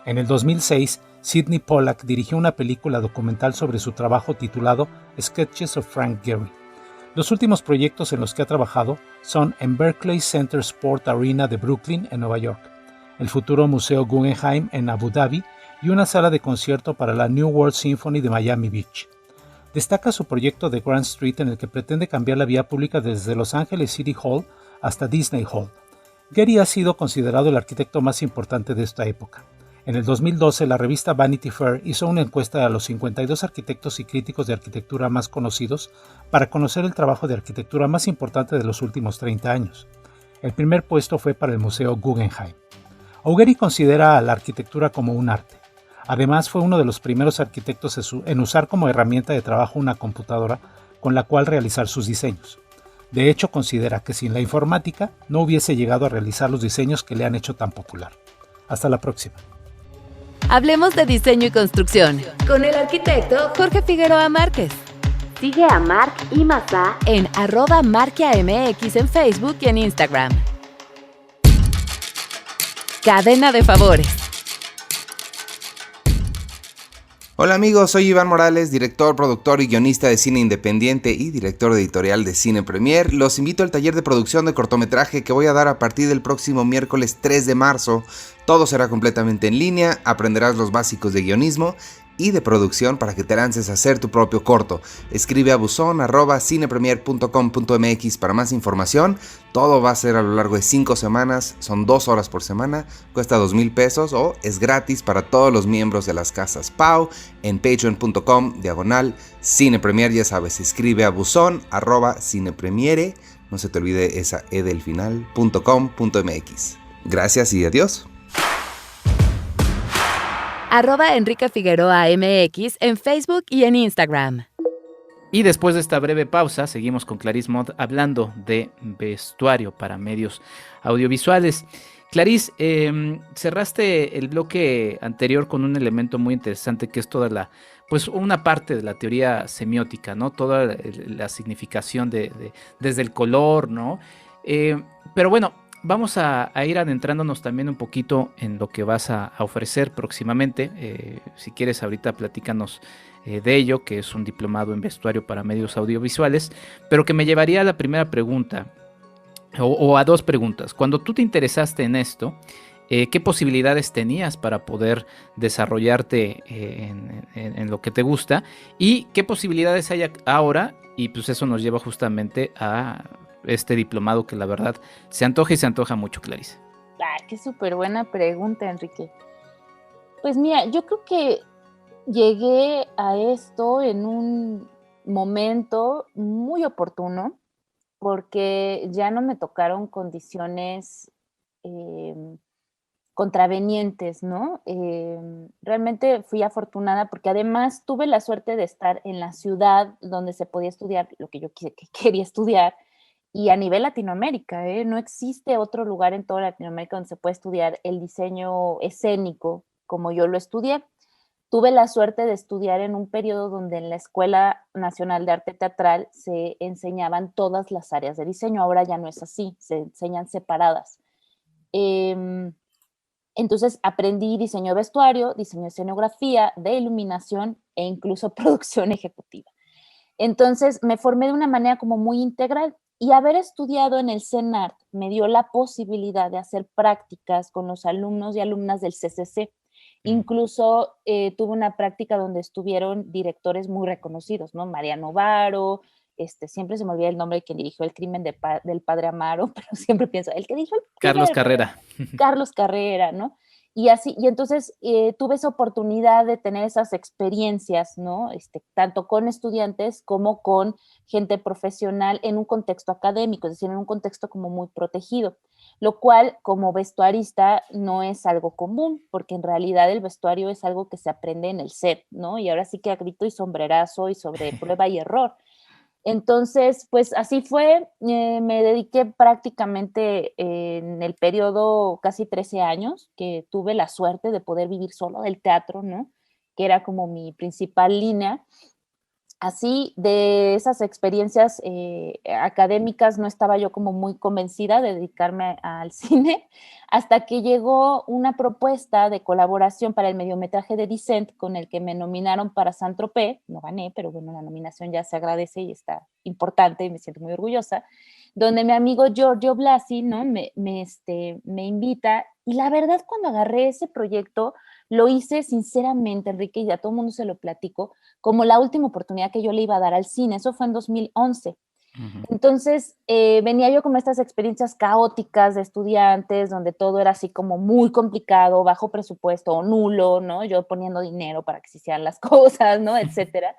En el 2006, Sidney Pollack dirigió una película documental sobre su trabajo titulado Sketches of Frank Gehry. Los últimos proyectos en los que ha trabajado son en Berkeley Center Sport Arena de Brooklyn, en Nueva York, el futuro Museo Guggenheim en Abu Dhabi y una sala de concierto para la New World Symphony de Miami Beach. Destaca su proyecto de Grand Street, en el que pretende cambiar la vía pública desde Los Angeles City Hall hasta Disney Hall. Gehry ha sido considerado el arquitecto más importante de esta época. En el 2012, la revista Vanity Fair hizo una encuesta a los 52 arquitectos y críticos de arquitectura más conocidos para conocer el trabajo de arquitectura más importante de los últimos 30 años. El primer puesto fue para el Museo Guggenheim. Augeri considera a la arquitectura como un arte. Además, fue uno de los primeros arquitectos en usar como herramienta de trabajo una computadora con la cual realizar sus diseños. De hecho, considera que sin la informática no hubiese llegado a realizar los diseños que le han hecho tan popular. Hasta la próxima. Hablemos de diseño y construcción con el arquitecto Jorge Figueroa Márquez. Sigue a Marc y Mazá en @marquiamx en Facebook y en Instagram. Cadena de favores. Hola amigos, soy Iván Morales, director, productor y guionista de cine independiente y director editorial de Cine Premier. Los invito al taller de producción de cortometraje que voy a dar a partir del próximo miércoles 3 de marzo. Todo será completamente en línea, aprenderás los básicos de guionismo y de producción para que te lances a hacer tu propio corto. Escribe a buzon@cinepremier.com.mx para más información. Todo va a ser a lo largo de 5 semanas, son 2 horas por semana, cuesta 2,000 pesos o es gratis para todos los miembros de las casas Pau en patreon.com/cinepremier. Ya sabes, escribe a buzon@cinepremiere, no se te olvide esa E del final, .com.mx. Gracias y adiós. @Enrique Figueroa MX en Facebook y en Instagram. Y después de esta breve pausa, seguimos con Clarisse Mott hablando de vestuario para medios audiovisuales. Clarisse, cerraste el bloque anterior con un elemento muy interesante que es toda una parte de la teoría semiótica, ¿no? Toda la significación desde el color, ¿no? Pero bueno, vamos a ir adentrándonos también un poquito en lo que vas a ofrecer próximamente. Si quieres, ahorita platícanos de ello, que es un diplomado en vestuario para medios audiovisuales, pero que me llevaría a la primera pregunta, o a 2 preguntas. Cuando tú te interesaste en esto, ¿qué posibilidades tenías para poder desarrollarte en lo que te gusta? ¿Y qué posibilidades hay ahora? Y pues eso nos lleva justamente a este diplomado que la verdad se antoja y se antoja mucho, Clarisse. Qué súper buena pregunta, Enrique. Pues mira, yo creo que llegué a esto en un momento muy oportuno, porque ya no me tocaron condiciones contravenientes, ¿no? Realmente fui afortunada porque además tuve la suerte de estar en la ciudad donde se podía estudiar lo que yo quería estudiar, y a nivel Latinoamérica, no existe otro lugar en toda Latinoamérica donde se puede estudiar el diseño escénico como yo lo estudié. Tuve la suerte de estudiar en un periodo donde en la Escuela Nacional de Arte Teatral se enseñaban todas las áreas de diseño. Ahora ya no es así, se enseñan separadas. Entonces aprendí diseño de vestuario, diseño de escenografía, de iluminación e incluso producción ejecutiva. Entonces me formé de una manera como muy integral y haber estudiado en el CENART me dio la posibilidad de hacer prácticas con los alumnos y alumnas del CCC. Incluso tuve una práctica donde estuvieron directores muy reconocidos, ¿no? Mariano Varo, siempre se me olvida el nombre de quien dirigió El crimen del padre Amaro, pero siempre pienso, el que dirigió el crimen Carlos del padre Carrera. Carlos Carrera, ¿no? Y así, y entonces tuve esa oportunidad de tener esas experiencias, ¿no? Tanto con estudiantes como con gente profesional en un contexto académico, es decir, en un contexto como muy protegido, lo cual como vestuarista no es algo común, porque en realidad el vestuario es algo que se aprende en el set, ¿no? Y ahora sí que a grito y sombrerazo y sobre prueba y error. Entonces, pues así fue, me dediqué prácticamente en el periodo casi 13 años, que tuve la suerte de poder vivir solo del teatro, ¿no? Que era como mi principal línea. Así, de esas experiencias académicas no estaba yo como muy convencida de dedicarme al cine, hasta que llegó una propuesta de colaboración para el mediometraje de Descent, con el que me nominaron para Saint-Tropez. No gané, pero bueno, la nominación ya se agradece y está importante y me siento muy orgullosa, donde mi amigo Giorgio Blasi, ¿no? Me invita, y la verdad cuando agarré ese proyecto, lo hice sinceramente, Enrique, y a todo el mundo se lo platico, como la última oportunidad que yo le iba a dar al cine. Eso fue en 2011. Entonces, venía yo con estas experiencias caóticas de estudiantes, donde todo era así como muy complicado, bajo presupuesto o nulo, ¿no? Yo poniendo dinero para que se hicieran las cosas, ¿no? Etcétera.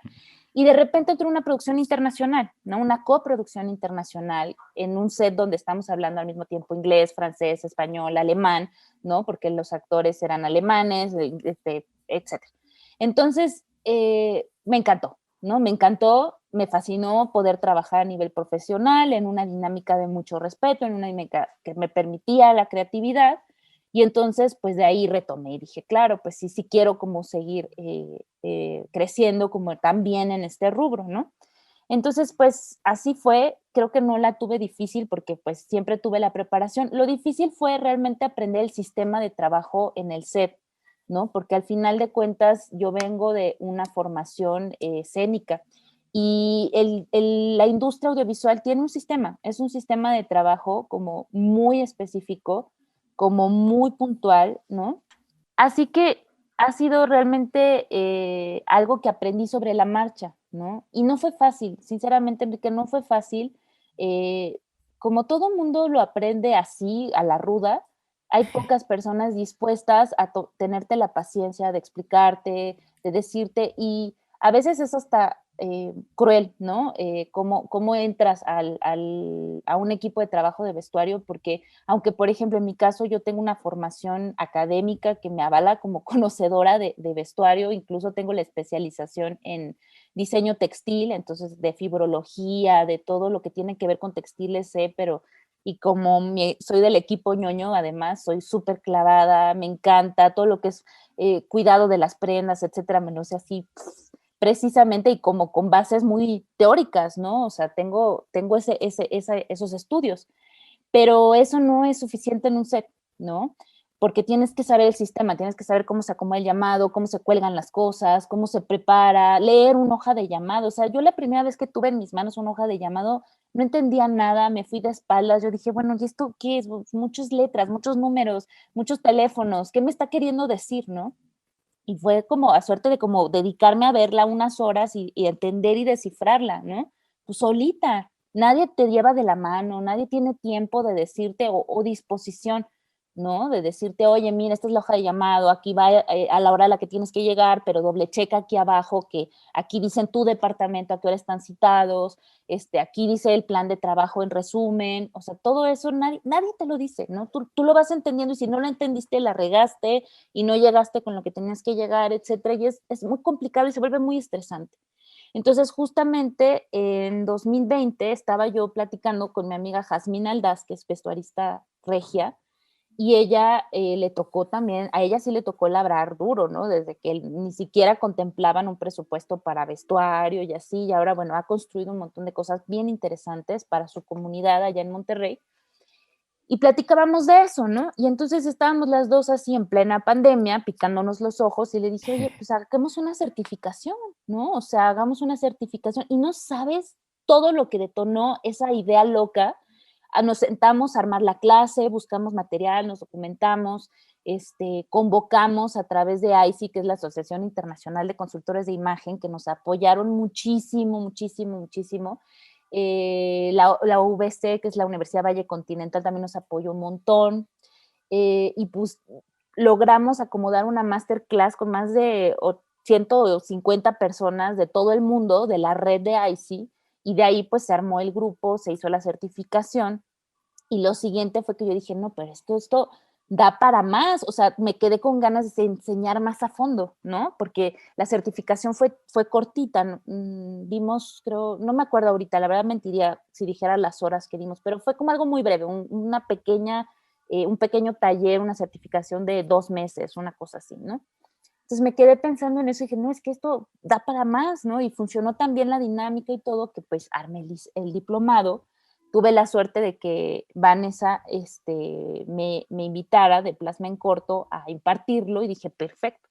Y de repente entró una producción internacional, ¿no? Una coproducción internacional en un set donde estamos hablando al mismo tiempo inglés, francés, español, alemán, ¿no? Porque los actores eran alemanes, etcétera. Entonces, me encantó, ¿no? Me encantó, me fascinó poder trabajar a nivel profesional en una dinámica de mucho respeto, en una dinámica que me permitía la creatividad. Y entonces, pues de ahí retomé y dije, claro, pues sí, sí quiero como seguir creciendo como también en este rubro, ¿no? Entonces, pues así fue, creo que no la tuve difícil porque pues siempre tuve la preparación. Lo difícil fue realmente aprender el sistema de trabajo en el set, ¿no? Porque al final de cuentas yo vengo de una formación escénica y la industria audiovisual tiene un sistema, es un sistema de trabajo como muy específico, como muy puntual, ¿no? Así que ha sido realmente algo que aprendí sobre la marcha, ¿no? Y no fue fácil, sinceramente, Enrique, no fue fácil. Eh, Como todo mundo lo aprende así, a la ruda, hay pocas personas dispuestas a tenerte la paciencia de explicarte, de decirte, y a veces es hasta cruel, ¿no? Cómo entras a un equipo de trabajo de vestuario, porque aunque, por ejemplo, en mi caso yo tengo una formación académica que me avala como conocedora de vestuario, incluso tengo la especialización en diseño textil, entonces de fibrología, de todo lo que tiene que ver con textiles, sé, pero y como soy del equipo ñoño, además, soy súper clavada, me encanta todo lo que es cuidado de las prendas, etcétera, me lo sé así precisamente y como con bases muy teóricas, ¿no? O sea, tengo esos estudios, pero eso no es suficiente en un set, ¿no? Porque tienes que saber el sistema, tienes que saber cómo se acomoda el llamado, cómo se cuelgan las cosas, cómo se prepara, leer una hoja de llamado. O sea, yo la primera vez que tuve en mis manos una hoja de llamado no entendía nada, me fui de espaldas, yo dije, bueno, ¿y esto qué es? Muchas letras, muchos números, muchos teléfonos, ¿qué me está queriendo decir, no? Y fue como a suerte de como dedicarme a verla unas horas y entender y descifrarla, ¿no? Pues solita, nadie te lleva de la mano, nadie tiene tiempo de decirte o disposición, ¿no? De decirte, oye, mira, esta es la hoja de llamado, aquí va a la hora a la que tienes que llegar, pero doble checa aquí abajo que aquí dicen tu departamento, a qué hora están citados, aquí dice el plan de trabajo en resumen, o sea, todo eso nadie te lo dice, ¿no? Tú lo vas entendiendo y si no lo entendiste, la regaste y no llegaste con lo que tenías que llegar, etcétera, y es muy complicado y se vuelve muy estresante. Entonces, justamente en 2020 estaba yo platicando con mi amiga Jazmín Aldaz, que es vestuarista regia, y ella le tocó también, a ella sí le tocó labrar duro, ¿no? Desde que ni siquiera contemplaban un presupuesto para vestuario y así, y ahora, bueno, ha construido un montón de cosas bien interesantes para su comunidad allá en Monterrey. Y platicábamos de eso, ¿no? Y entonces estábamos las dos así en plena pandemia, picándonos los ojos, y le dije, oye, pues hagamos una certificación, ¿no? O sea, hagamos una certificación. Y no sabes todo lo que detonó esa idea loca. Nos sentamos a armar la clase, buscamos material, nos documentamos, convocamos a través de ICI, que es la Asociación Internacional de Consultores de Imagen, que nos apoyaron muchísimo, muchísimo, muchísimo. La UBC, que es la Universidad Valle Continental, también nos apoyó un montón. Y pues logramos acomodar una masterclass con más de 150 personas de todo el mundo, de la red de ICI, y de ahí pues se armó el grupo, se hizo la certificación, y lo siguiente fue que yo dije, no, pero esto da para más, o sea, me quedé con ganas de enseñar más a fondo, ¿no? Porque la certificación fue cortita, vimos, creo, no me acuerdo ahorita, la verdad mentiría si dijera las horas que dimos, pero fue como algo muy breve, un pequeño taller, una certificación de 2 meses, una cosa así, ¿no? Entonces me quedé pensando en eso y dije, no, es que esto da para más, ¿no? Y funcionó tan bien la dinámica y todo que pues armé el diplomado. Tuve la suerte de que Vanessa me invitara de Plasma en Corto a impartirlo y dije, perfecto.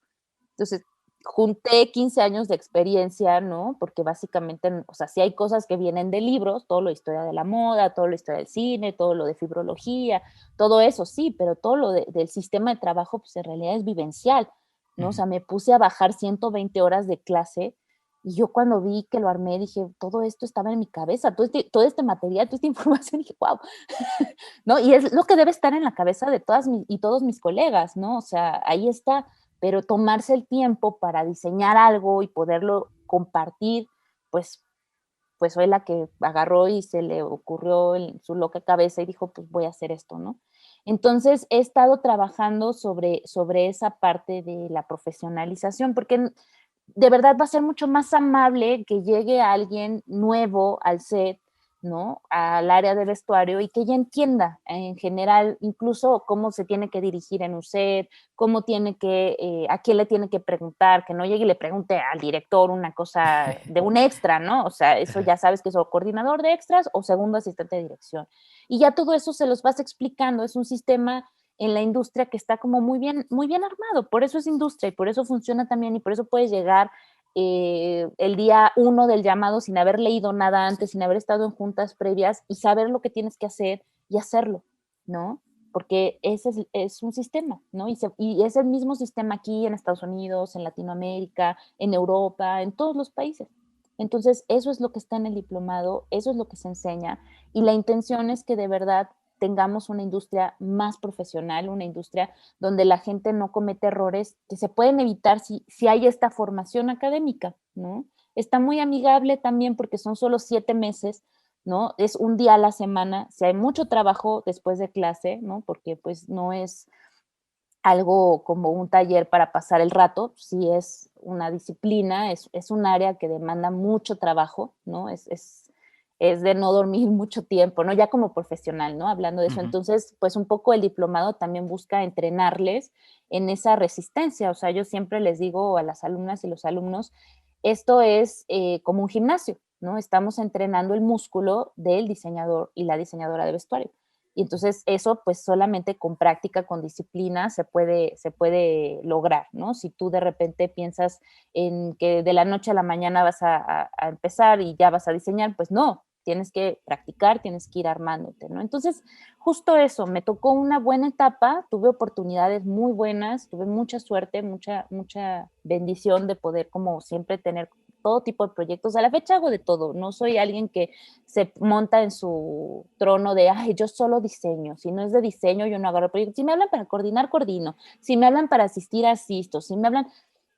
Entonces junté 15 años de experiencia, ¿no? Porque básicamente, o sea, sí hay cosas que vienen de libros, todo lo de historia de la moda, todo lo de historia del cine, todo lo de fibrología, todo eso sí, pero todo lo del sistema de trabajo, pues en realidad es vivencial, ¿no? O sea, me puse a bajar 120 horas de clase y yo cuando vi que lo armé dije, todo esto estaba en mi cabeza, todo este material, toda esta información, dije, wow, ¿no? Y es lo que debe estar en la cabeza de todas y todos mis colegas, ¿no? O sea, ahí está, pero tomarse el tiempo para diseñar algo y poderlo compartir, pues, pues soy la que agarró y se le ocurrió en su loca cabeza y dijo, pues voy a hacer esto, ¿no? Entonces he estado trabajando sobre esa parte de la profesionalización, porque de verdad va a ser mucho más amable que llegue alguien nuevo al set, ¿no? Al área de vestuario y que ya entienda en general incluso cómo se tiene que dirigir en un set, a quién le tiene que preguntar, que no llegue y le pregunte al director una cosa de un extra, ¿no? O sea, eso ya sabes que es o coordinador de extras o segundo asistente de dirección. Y ya todo eso se los vas explicando, es un sistema en la industria que está como muy bien armado, por eso es industria y por eso funciona también y por eso puedes llegar el día 1 del llamado sin haber leído nada antes, sin haber estado en juntas previas y saber lo que tienes que hacer y hacerlo, ¿no? Porque ese es un sistema, ¿no? Y es el mismo sistema aquí en Estados Unidos, en Latinoamérica, en Europa, en todos los países. Entonces, eso es lo que está en el diplomado, eso es lo que se enseña y la intención es que de verdad tengamos una industria más profesional, una industria donde la gente no comete errores que se pueden evitar si hay esta formación académica, ¿no? Está muy amigable también porque son solo 7 meses, ¿no? Es un día a la semana, si hay mucho trabajo después de clase, ¿no? Porque pues no es algo como un taller para pasar el rato, sí es una disciplina, es un área que demanda mucho trabajo, ¿no? Es de no dormir mucho tiempo, ¿no? Ya como profesional, ¿no? Hablando de eso. Entonces, pues un poco el diplomado también busca entrenarles en esa resistencia. O sea, yo siempre les digo a las alumnas y los alumnos, esto es como un gimnasio, ¿no? Estamos entrenando el músculo del diseñador y la diseñadora de vestuario. Y entonces eso pues solamente con práctica, con disciplina se puede lograr, ¿no? Si tú de repente piensas en que de la noche a la mañana vas a empezar y ya vas a diseñar, pues no, tienes que practicar, tienes que ir armándote, ¿no? Entonces, justo eso, me tocó una buena etapa, tuve oportunidades muy buenas, tuve mucha suerte, mucha bendición de poder como siempre tener todo tipo de proyectos. A la fecha hago de todo, no soy alguien que se monta en su trono de, ay, yo solo diseño, si no es de diseño yo no agarro proyectos, si me hablan para coordinar, coordino, si me hablan para asistir, asisto, si me hablan,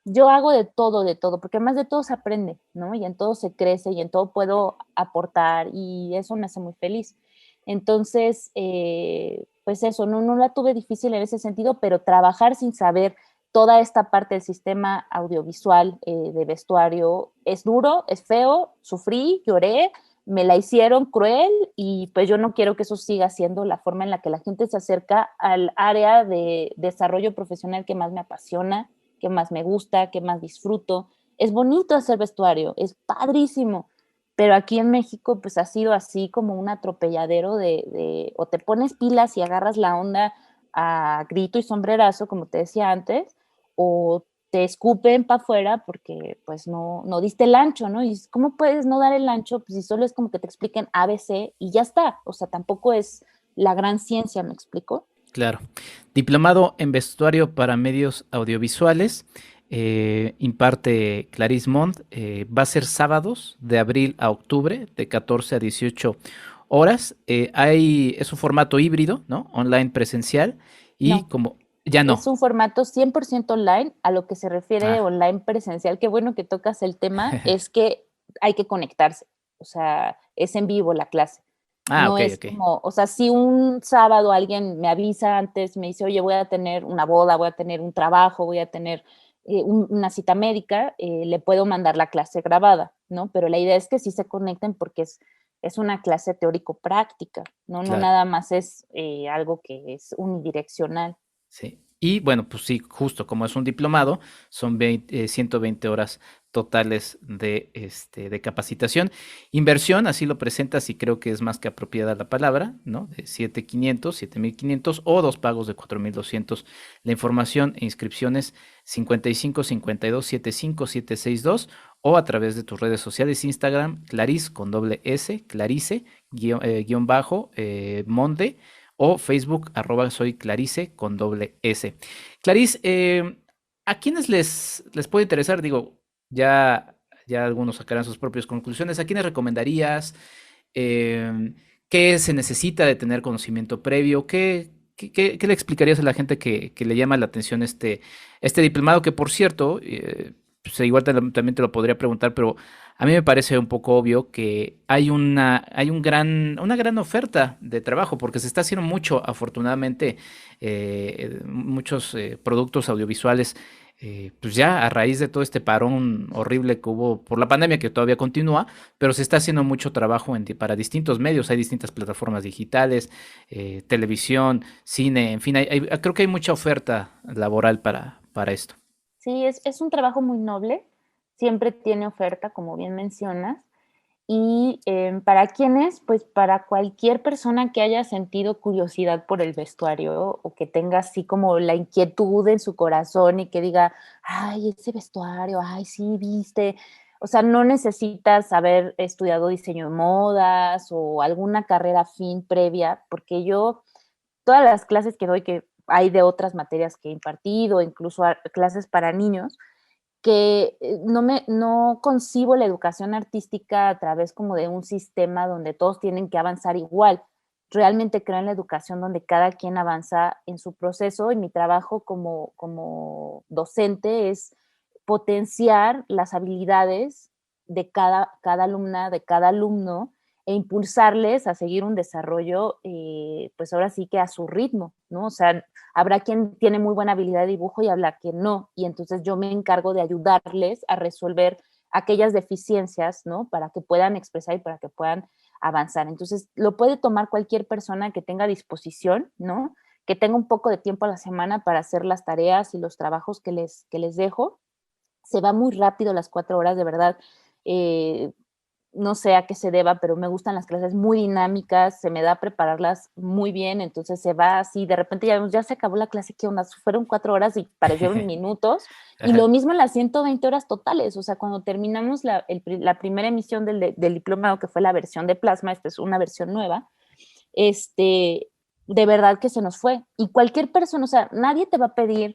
yo hago de todo, porque además de todo se aprende, ¿no? Y en todo se crece y en todo puedo aportar y eso me hace muy feliz. Entonces, pues eso, no la tuve difícil en ese sentido, pero trabajar sin saber toda esta parte del sistema audiovisual de vestuario es duro, es feo, sufrí, lloré, me la hicieron cruel y pues yo no quiero que eso siga siendo la forma en la que la gente se acerca al área de desarrollo profesional que más me apasiona, que más me gusta, que más disfruto. Es bonito hacer vestuario, es padrísimo, pero aquí en México pues ha sido así como un atropelladero de o te pones pilas y agarras la onda a grito y sombrerazo, como te decía antes, o te escupen para afuera porque pues no diste el ancho, ¿no? Y ¿cómo puedes no dar el ancho? Pues si solo es como que te expliquen ABC y ya está, o sea, tampoco es la gran ciencia, ¿me explico? Claro. Diplomado en vestuario para medios audiovisuales. Imparte Clarice Mont. Va a ser sábados de abril a octubre, de 14 a 18 horas. Es un formato híbrido, ¿no? Online presencial. Y No, como ya es no. un formato 100% online. A lo que se refiere Ah, online presencial, qué bueno que tocas el tema, es que hay que conectarse, o sea, es en vivo la clase. ah, No ok, es ok. como, o sea, si un sábado alguien me avisa antes, me dice, oye, voy a tener una boda, voy a tener un trabajo, voy a tener una cita médica, le puedo mandar la clase grabada, ¿no? Pero la idea es que sí se conecten porque es una clase teórico-práctica, ¿no? No Claro. nada más es algo que es unidireccional. Sí. Y bueno, pues sí, justo como es un diplomado, son 120 horas totales de capacitación. Inversión, así lo presentas y creo que es más que apropiada la palabra, ¿no? De 7,500, 7,500 o dos pagos de 4,200. La información e inscripciones 55 52 75 762 o a través de tus redes sociales, Instagram, Clarice con doble S, Clarice, guión bajo, Monde o Facebook, @soy Clarice con doble S. Clarice, ¿a quiénes les puede interesar? Digo, ya, ya algunos sacarán sus propias conclusiones. ¿A quiénes recomendarías? Em, ¿Qué se necesita de tener conocimiento previo? ¿Qué le explicarías a la gente que le llama la atención este diplomado? Que por cierto, pues igual también te lo podría preguntar, pero a mí me parece un poco obvio que una gran oferta de trabajo, porque se está haciendo mucho, afortunadamente, muchos productos audiovisuales, pues ya a raíz de todo este parón horrible que hubo por la pandemia, que todavía continúa, pero se está haciendo mucho trabajo para distintos medios, hay distintas plataformas digitales, televisión, cine, en fin, creo que hay mucha oferta laboral para esto. Sí, es un trabajo muy noble, siempre tiene oferta, como bien mencionas. Y ¿para quién es? Pues para cualquier persona que haya sentido curiosidad por el vestuario o que tenga así como la inquietud en su corazón y que diga, ay, ese vestuario, ay, sí, viste. O sea, no necesitas haber estudiado diseño de modas o alguna carrera fin previa, porque yo, todas las clases que doy, que hay de otras materias que he impartido, incluso clases para niños, que no concibo la educación artística a través como de un sistema donde todos tienen que avanzar igual. Realmente creo en la educación donde cada quien avanza en su proceso y mi trabajo como docente es potenciar las habilidades de cada alumna, de cada alumno e impulsarles a seguir un desarrollo, pues ahora sí que a su ritmo, ¿no? O sea, habrá quien tiene muy buena habilidad de dibujo y habrá quien no, y entonces yo me encargo de ayudarles a resolver aquellas deficiencias, ¿no? Para que puedan expresar y para que puedan avanzar. Entonces, lo puede tomar cualquier persona que tenga disposición, ¿no? Que tenga un poco de tiempo a la semana para hacer las tareas y los trabajos que les dejo. Se va muy rápido las 4 horas, de verdad. Eh, no sé a qué se deba, pero me gustan las clases muy dinámicas, se me da prepararlas muy bien, entonces se va así, de repente ya se acabó la clase, ¿qué onda? Fueron 4 horas y parecieron minutos, y lo Ajá. mismo en las 120 horas totales, o sea, cuando terminamos la primera emisión del diplomado, que fue la versión de plasma, esta es una versión nueva, de verdad que se nos fue, y cualquier persona, o sea, nadie te va a pedir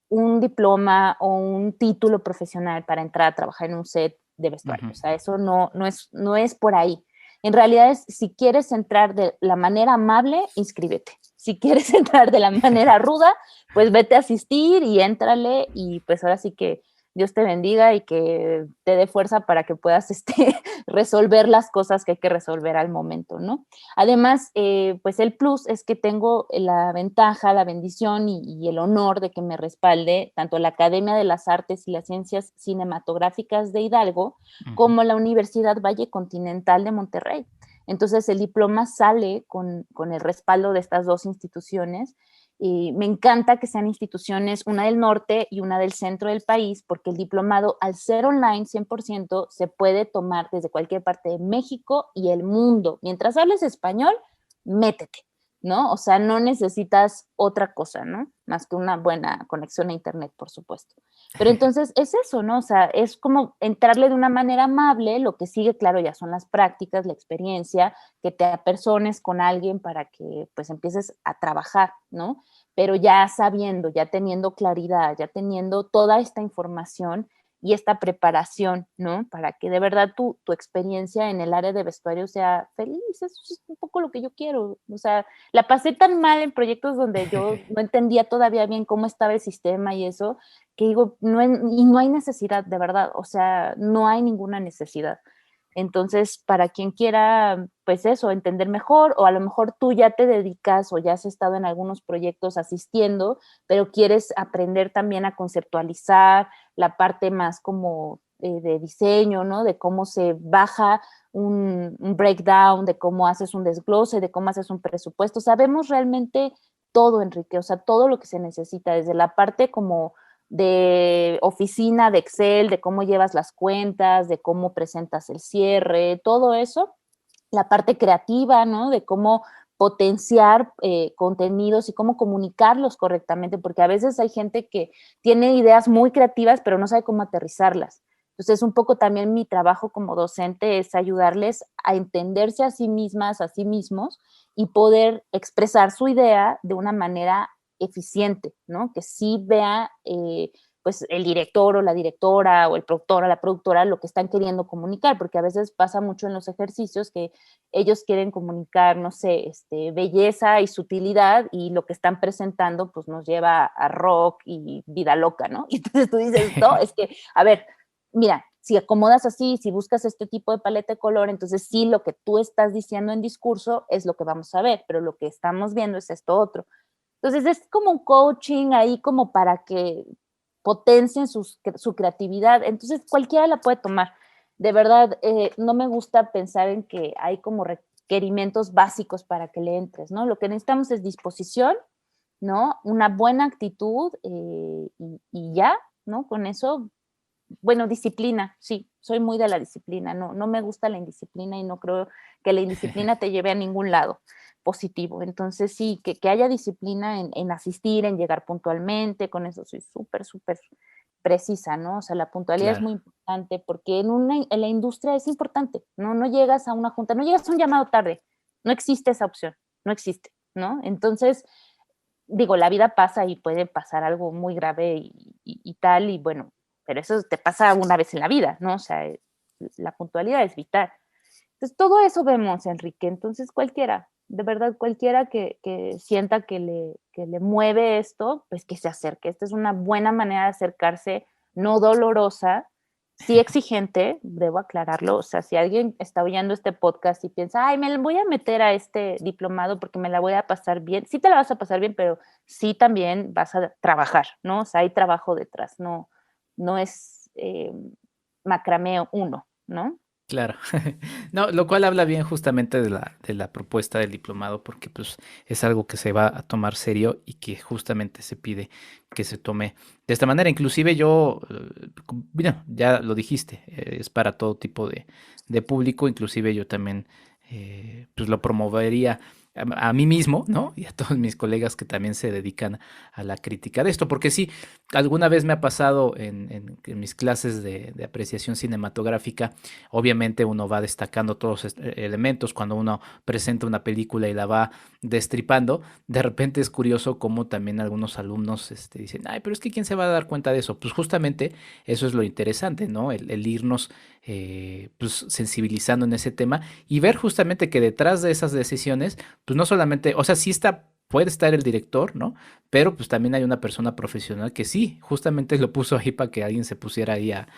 un diploma o un título profesional para entrar a trabajar en un set de vestuario. Ujú. O sea, eso no es por ahí. En realidad es, si quieres entrar de la manera amable, inscríbete. Si quieres entrar de la manera ruda, pues vete a asistir y éntrale y pues ahora sí que Dios te bendiga y que te dé fuerza para que puedas resolver las cosas que hay que resolver al momento, ¿no? Además, pues el plus es que tengo la ventaja, la bendición y el honor de que me respalde tanto la Academia de las Artes y las Ciencias Cinematográficas de Hidalgo Ujú. como la Universidad Valle Continental de Monterrey. Entonces, el diploma sale con el respaldo de estas dos instituciones Y me encanta que sean instituciones, una del norte y una del centro del país, porque el diplomado, al ser online 100%, se puede tomar desde cualquier parte de México y el mundo. Mientras hables español, métete, ¿no? O sea, no necesitas otra cosa, ¿no? Más que una buena conexión a internet, por supuesto. Pero entonces es eso, ¿no? O sea, es como entrarle de una manera amable. Lo que sigue, claro, ya son las prácticas, la experiencia, que te apersones con alguien para que pues empieces a trabajar, ¿no? Pero ya sabiendo, ya teniendo claridad, ya teniendo toda esta información y esta preparación, ¿no? Para que de verdad tu experiencia en el área de vestuario sea feliz. Eso es un poco lo que yo quiero. O sea, la pasé tan mal en proyectos donde yo no entendía todavía bien cómo estaba el sistema y eso, que digo, y no hay necesidad, de verdad. O sea, no hay ninguna necesidad. Entonces, para quien quiera, pues eso, entender mejor, o a lo mejor tú ya te dedicas o ya has estado en algunos proyectos asistiendo, pero quieres aprender también a conceptualizar la parte más como de diseño, ¿no? De cómo se baja un breakdown, de cómo haces un desglose, de cómo haces un presupuesto. Sabemos realmente todo, Enrique, o sea, todo lo que se necesita, desde la parte como de oficina, de Excel, de cómo llevas las cuentas, de cómo presentas el cierre, todo eso, la parte creativa, ¿no? De cómo potenciar contenidos y cómo comunicarlos correctamente, porque a veces hay gente que tiene ideas muy creativas, pero no sabe cómo aterrizarlas. Entonces, un poco también mi trabajo como docente es ayudarles a entenderse a sí mismas, a sí mismos, y poder expresar su idea de una manera eficiente, ¿no? Que sí vea pues el director o la directora o el productor o la productora lo que están queriendo comunicar, porque a veces pasa mucho en los ejercicios que ellos quieren comunicar, no sé, belleza y sutilidad, y lo que están presentando pues nos lleva a rock y vida loca, ¿no? Y entonces tú dices, no, es que, a ver, mira, si acomodas así, si buscas este tipo de paleta de color, entonces sí, lo que tú estás diciendo en discurso es lo que vamos a ver, pero lo que estamos viendo es esto otro. Entonces es como un coaching ahí como para que potencien su creatividad. Entonces cualquiera la puede tomar. De verdad, no me gusta pensar en que hay como requerimientos básicos para que le entres, ¿no? Lo que necesitamos es disposición, ¿no? Una buena actitud y ya, ¿no? Con eso, bueno, disciplina, sí, soy muy de la disciplina, no me gusta la indisciplina y no creo que la indisciplina te lleve a ningún lado positivo. Entonces, sí, que haya disciplina en asistir, en llegar puntualmente, con eso soy súper, súper precisa, ¿no? O sea, la puntualidad es Claro. muy importante porque en la industria es importante, ¿no? No llegas a una junta, no llegas a un llamado tarde, no existe esa opción, no existe, ¿no? Entonces, digo, la vida pasa y puede pasar algo muy grave y tal, y bueno, pero eso te pasa una vez en la vida, ¿no? O sea, la puntualidad es vital. Entonces, todo eso vemos, Enrique. Entonces, cualquiera, de verdad, cualquiera que sienta que le mueve esto, pues que se acerque. Esta es una buena manera de acercarse, no dolorosa, sí exigente, debo aclararlo. O sea, si alguien está oyendo este podcast y piensa, ay, me voy a meter a este diplomado porque me la voy a pasar bien, sí te la vas a pasar bien, pero sí también vas a trabajar, ¿no? O sea, hay trabajo detrás, no es macrameo uno, ¿no? Claro. No, lo cual habla bien justamente de la propuesta del diplomado, porque pues es algo que se va a tomar serio y que justamente se pide que se tome de esta manera. Inclusive yo, bueno, ya lo dijiste, es para todo tipo de público, inclusive yo también pues lo promovería a mí mismo, ¿no? Y a todos mis colegas que también se dedican a la crítica de esto, porque sí, alguna vez me ha pasado en mis clases de apreciación cinematográfica. Obviamente uno va destacando todos los elementos cuando uno presenta una película y la va destripando. De repente es curioso cómo también algunos alumnos dicen, ay, pero es que ¿quién se va a dar cuenta de eso? Pues justamente eso es lo interesante, ¿no? El irnos pues sensibilizando en ese tema y ver justamente que detrás de esas decisiones, pues no solamente, o sea, sí está, puede estar el director, ¿no? Pero pues también hay una persona profesional que sí, justamente lo puso ahí para que alguien se pusiera ahí a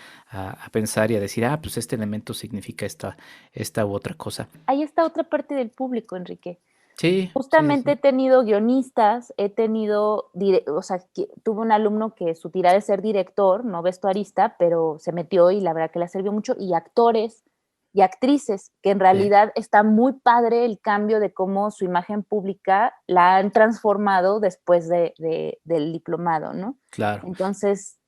pensar y a decir, ah, pues este elemento significa esta u otra cosa. Ahí está otra parte del público, Enrique. Sí, sí, Justamente sí. he tenido guionistas, o sea, tuve un alumno que su tirada es ser director, no vestuarista, pero se metió y la verdad que le sirvió mucho, y actores y actrices, que en realidad está muy padre el cambio de cómo su imagen pública la han transformado después del diplomado, ¿no? Claro. Entonces,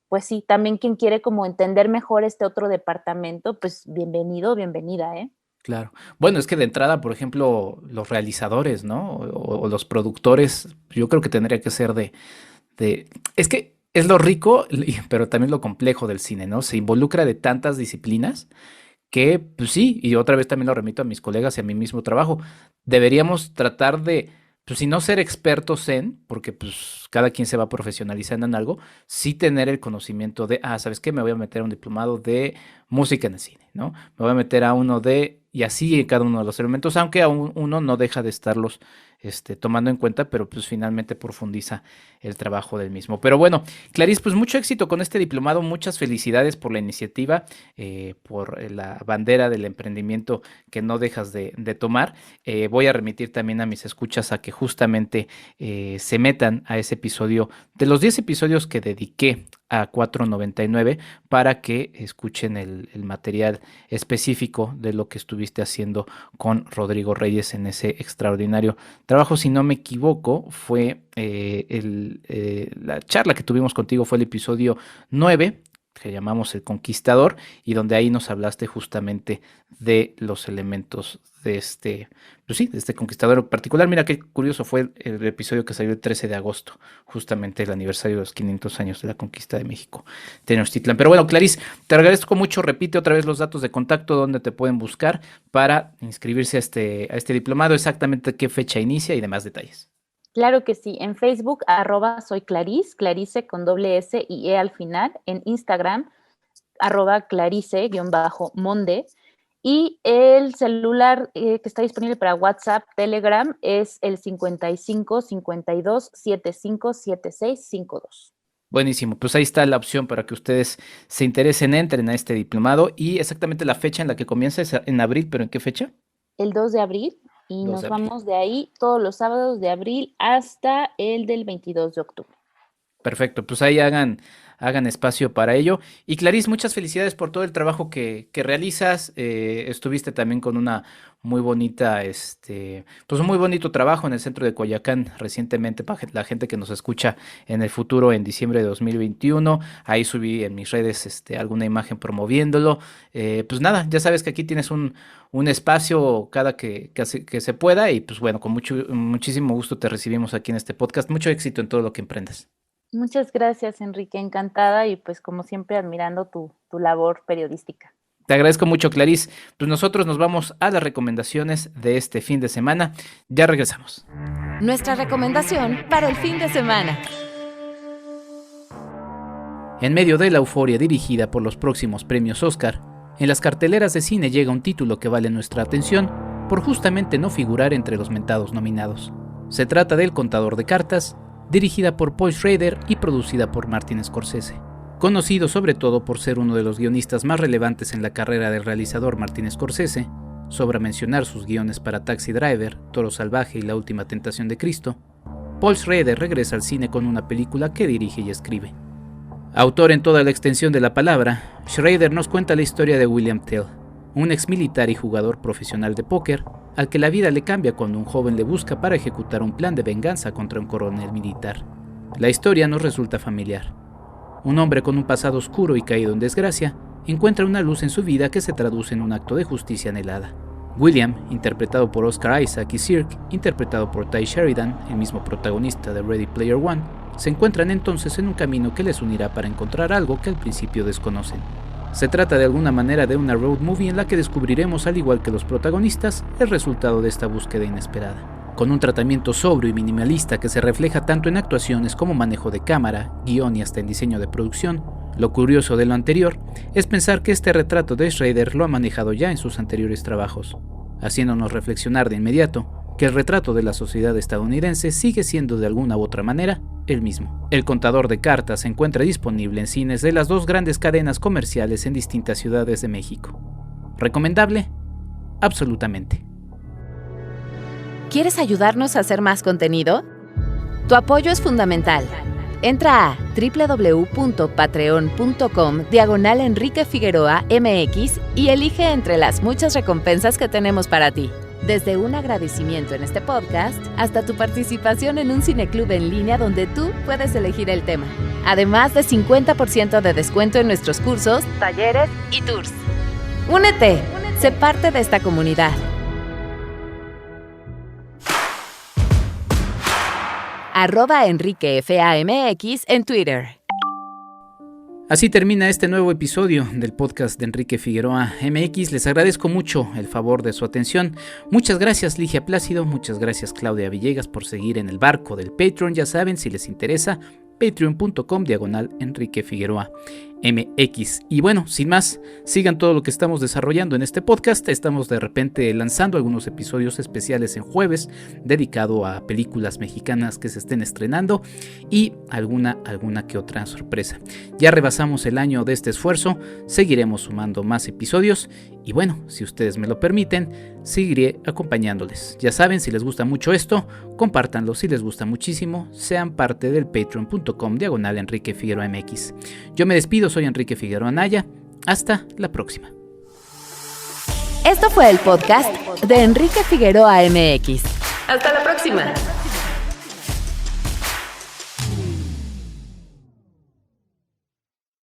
pues sí, también quien quiere como entender mejor este otro departamento, pues bienvenido, bienvenida, ¿eh? Claro. Bueno, es que de entrada, por ejemplo, los realizadores, ¿no? O los productores, yo creo que tendría que ser Es que es lo rico, pero también lo complejo del cine, ¿no? Se involucra de tantas disciplinas que, pues sí, y otra vez también lo remito a mis colegas y a mi mismo trabajo, deberíamos tratar de, pues si no ser expertos porque pues cada quien se va profesionalizando en algo, sí tener el conocimiento de, ¿sabes qué? Me voy a meter a un diplomado de música en el cine, ¿no? Me voy a meter a uno y así en cada uno de los elementos, aunque aún uno no deja de estarlos tomando en cuenta, pero pues finalmente profundiza el trabajo del mismo. Pero bueno, Clarice, pues mucho éxito con este diplomado, muchas felicidades por la iniciativa, por la bandera del emprendimiento que no dejas de tomar. Voy a remitir también a mis escuchas a que justamente se metan a ese episodio, de los 10 episodios que dediqué a 499, para que escuchen el material específico de lo que estuviste haciendo con Rodrigo Reyes en ese extraordinario trabajo. Si no me equivoco, fue la charla que tuvimos contigo fue el episodio 9, que llamamos El Conquistador, y donde ahí nos hablaste justamente de los elementos de pues sí, de este conquistador en particular. Mira qué curioso, fue el episodio que salió el 13 de agosto, justamente el aniversario de los 500 años de la conquista de México, Tenochtitlan. Pero bueno, Clarice, te agradezco mucho. Repite otra vez los datos de contacto, donde te pueden buscar para inscribirse a este diplomado, exactamente qué fecha inicia y demás detalles. Claro que sí, en Facebook, @soy Clarice, Clarice con doble S y E al final, en Instagram, @Clarice_Monde, y el celular que está disponible para WhatsApp, Telegram, es el 55 52 75 76 52. Buenísimo, pues ahí está la opción para que ustedes se interesen, entren a este diplomado. Y exactamente la fecha en la que comienza es en abril, ¿pero en qué fecha? El 2 de abril. Y nos vamos de ahí todos los sábados de abril hasta el del 22 de octubre. Perfecto, pues ahí hagan espacio para ello. Y Clarice, muchas felicidades por todo el trabajo que realizas. Estuviste también con una muy bonita, pues un muy bonito trabajo en el centro de Coyoacán recientemente, para la gente que nos escucha en el futuro, en diciembre de 2021. Ahí subí en mis redes alguna imagen promoviéndolo. Pues nada, ya sabes que aquí tienes un espacio cada que se pueda, y pues bueno, con muchísimo gusto te recibimos aquí en este podcast. Mucho éxito en todo lo que emprendas. Muchas gracias, Enrique, encantada, y pues como siempre admirando tu labor periodística. Te agradezco mucho, Clarice. Pues nosotros nos vamos a las recomendaciones de este fin de semana. Ya regresamos. Nuestra recomendación para el fin de semana. En medio de la euforia dirigida por los próximos premios Oscar, en las carteleras de cine llega un título que vale nuestra atención por justamente no figurar entre los mentados nominados. Se trata de El Contador de Cartas, dirigida por Paul Schrader y producida por Martin Scorsese. Conocido sobre todo por ser uno de los guionistas más relevantes en la carrera del realizador Martin Scorsese, sobra mencionar sus guiones para Taxi Driver, Toro Salvaje y La Última Tentación de Cristo, Paul Schrader regresa al cine con una película que dirige y escribe. Autor en toda la extensión de la palabra, Schrader nos cuenta la historia de William Tell, un ex militar y jugador profesional de póker, al que la vida le cambia cuando un joven le busca para ejecutar un plan de venganza contra un coronel militar. La historia nos resulta familiar. Un hombre con un pasado oscuro y caído en desgracia encuentra una luz en su vida que se traduce en un acto de justicia anhelada. William, interpretado por Oscar Isaac, y Cirque, interpretado por Ty Sheridan, el mismo protagonista de Ready Player One, se encuentran entonces en un camino que les unirá para encontrar algo que al principio desconocen. Se trata de alguna manera de una road movie en la que descubriremos, al igual que los protagonistas, el resultado de esta búsqueda inesperada. Con un tratamiento sobrio y minimalista que se refleja tanto en actuaciones como manejo de cámara, guión y hasta en diseño de producción, lo curioso de lo anterior es pensar que este retrato de Schrader lo ha manejado ya en sus anteriores trabajos, haciéndonos reflexionar de inmediato que el retrato de la sociedad estadounidense sigue siendo de alguna u otra manera el mismo. El Contador de Cartas se encuentra disponible en cines de las dos grandes cadenas comerciales en distintas ciudades de México. ¿Recomendable? Absolutamente. ¿Quieres ayudarnos a hacer más contenido? Tu apoyo es fundamental. Entra a www.patreon.com/Enrique Figueroa MX y elige entre las muchas recompensas que tenemos para ti. Desde un agradecimiento en este podcast hasta tu participación en un cineclub en línea donde tú puedes elegir el tema. Además de 50% de descuento en nuestros cursos, talleres y tours. ¡Únete! Sé parte de esta comunidad. @EnriqueFAMX en Twitter. Así termina este nuevo episodio del podcast de Enrique Figueroa MX. Les agradezco mucho el favor de su atención. Muchas gracias Ligia Plácido, muchas gracias Claudia Villegas por seguir en el barco del Patreon. Ya saben, si les interesa, patreon.com/Enrique Figueroa MX. Y bueno, sin más, sigan todo lo que estamos desarrollando en este podcast. Estamos de repente lanzando algunos episodios especiales en jueves dedicado a películas mexicanas que se estén estrenando y alguna que otra sorpresa. Ya rebasamos el año de este esfuerzo, seguiremos sumando más episodios y bueno, si ustedes me lo permiten, seguiré acompañándoles. Ya saben, si les gusta mucho esto, compártanlo. Si les gusta muchísimo, sean parte del patreon.com/Enrique Figueroa MX. Yo me despido, soy Enrique Figueroa Anaya. Hasta la próxima. Esto fue el podcast de Enrique Figueroa MX. Hasta la próxima.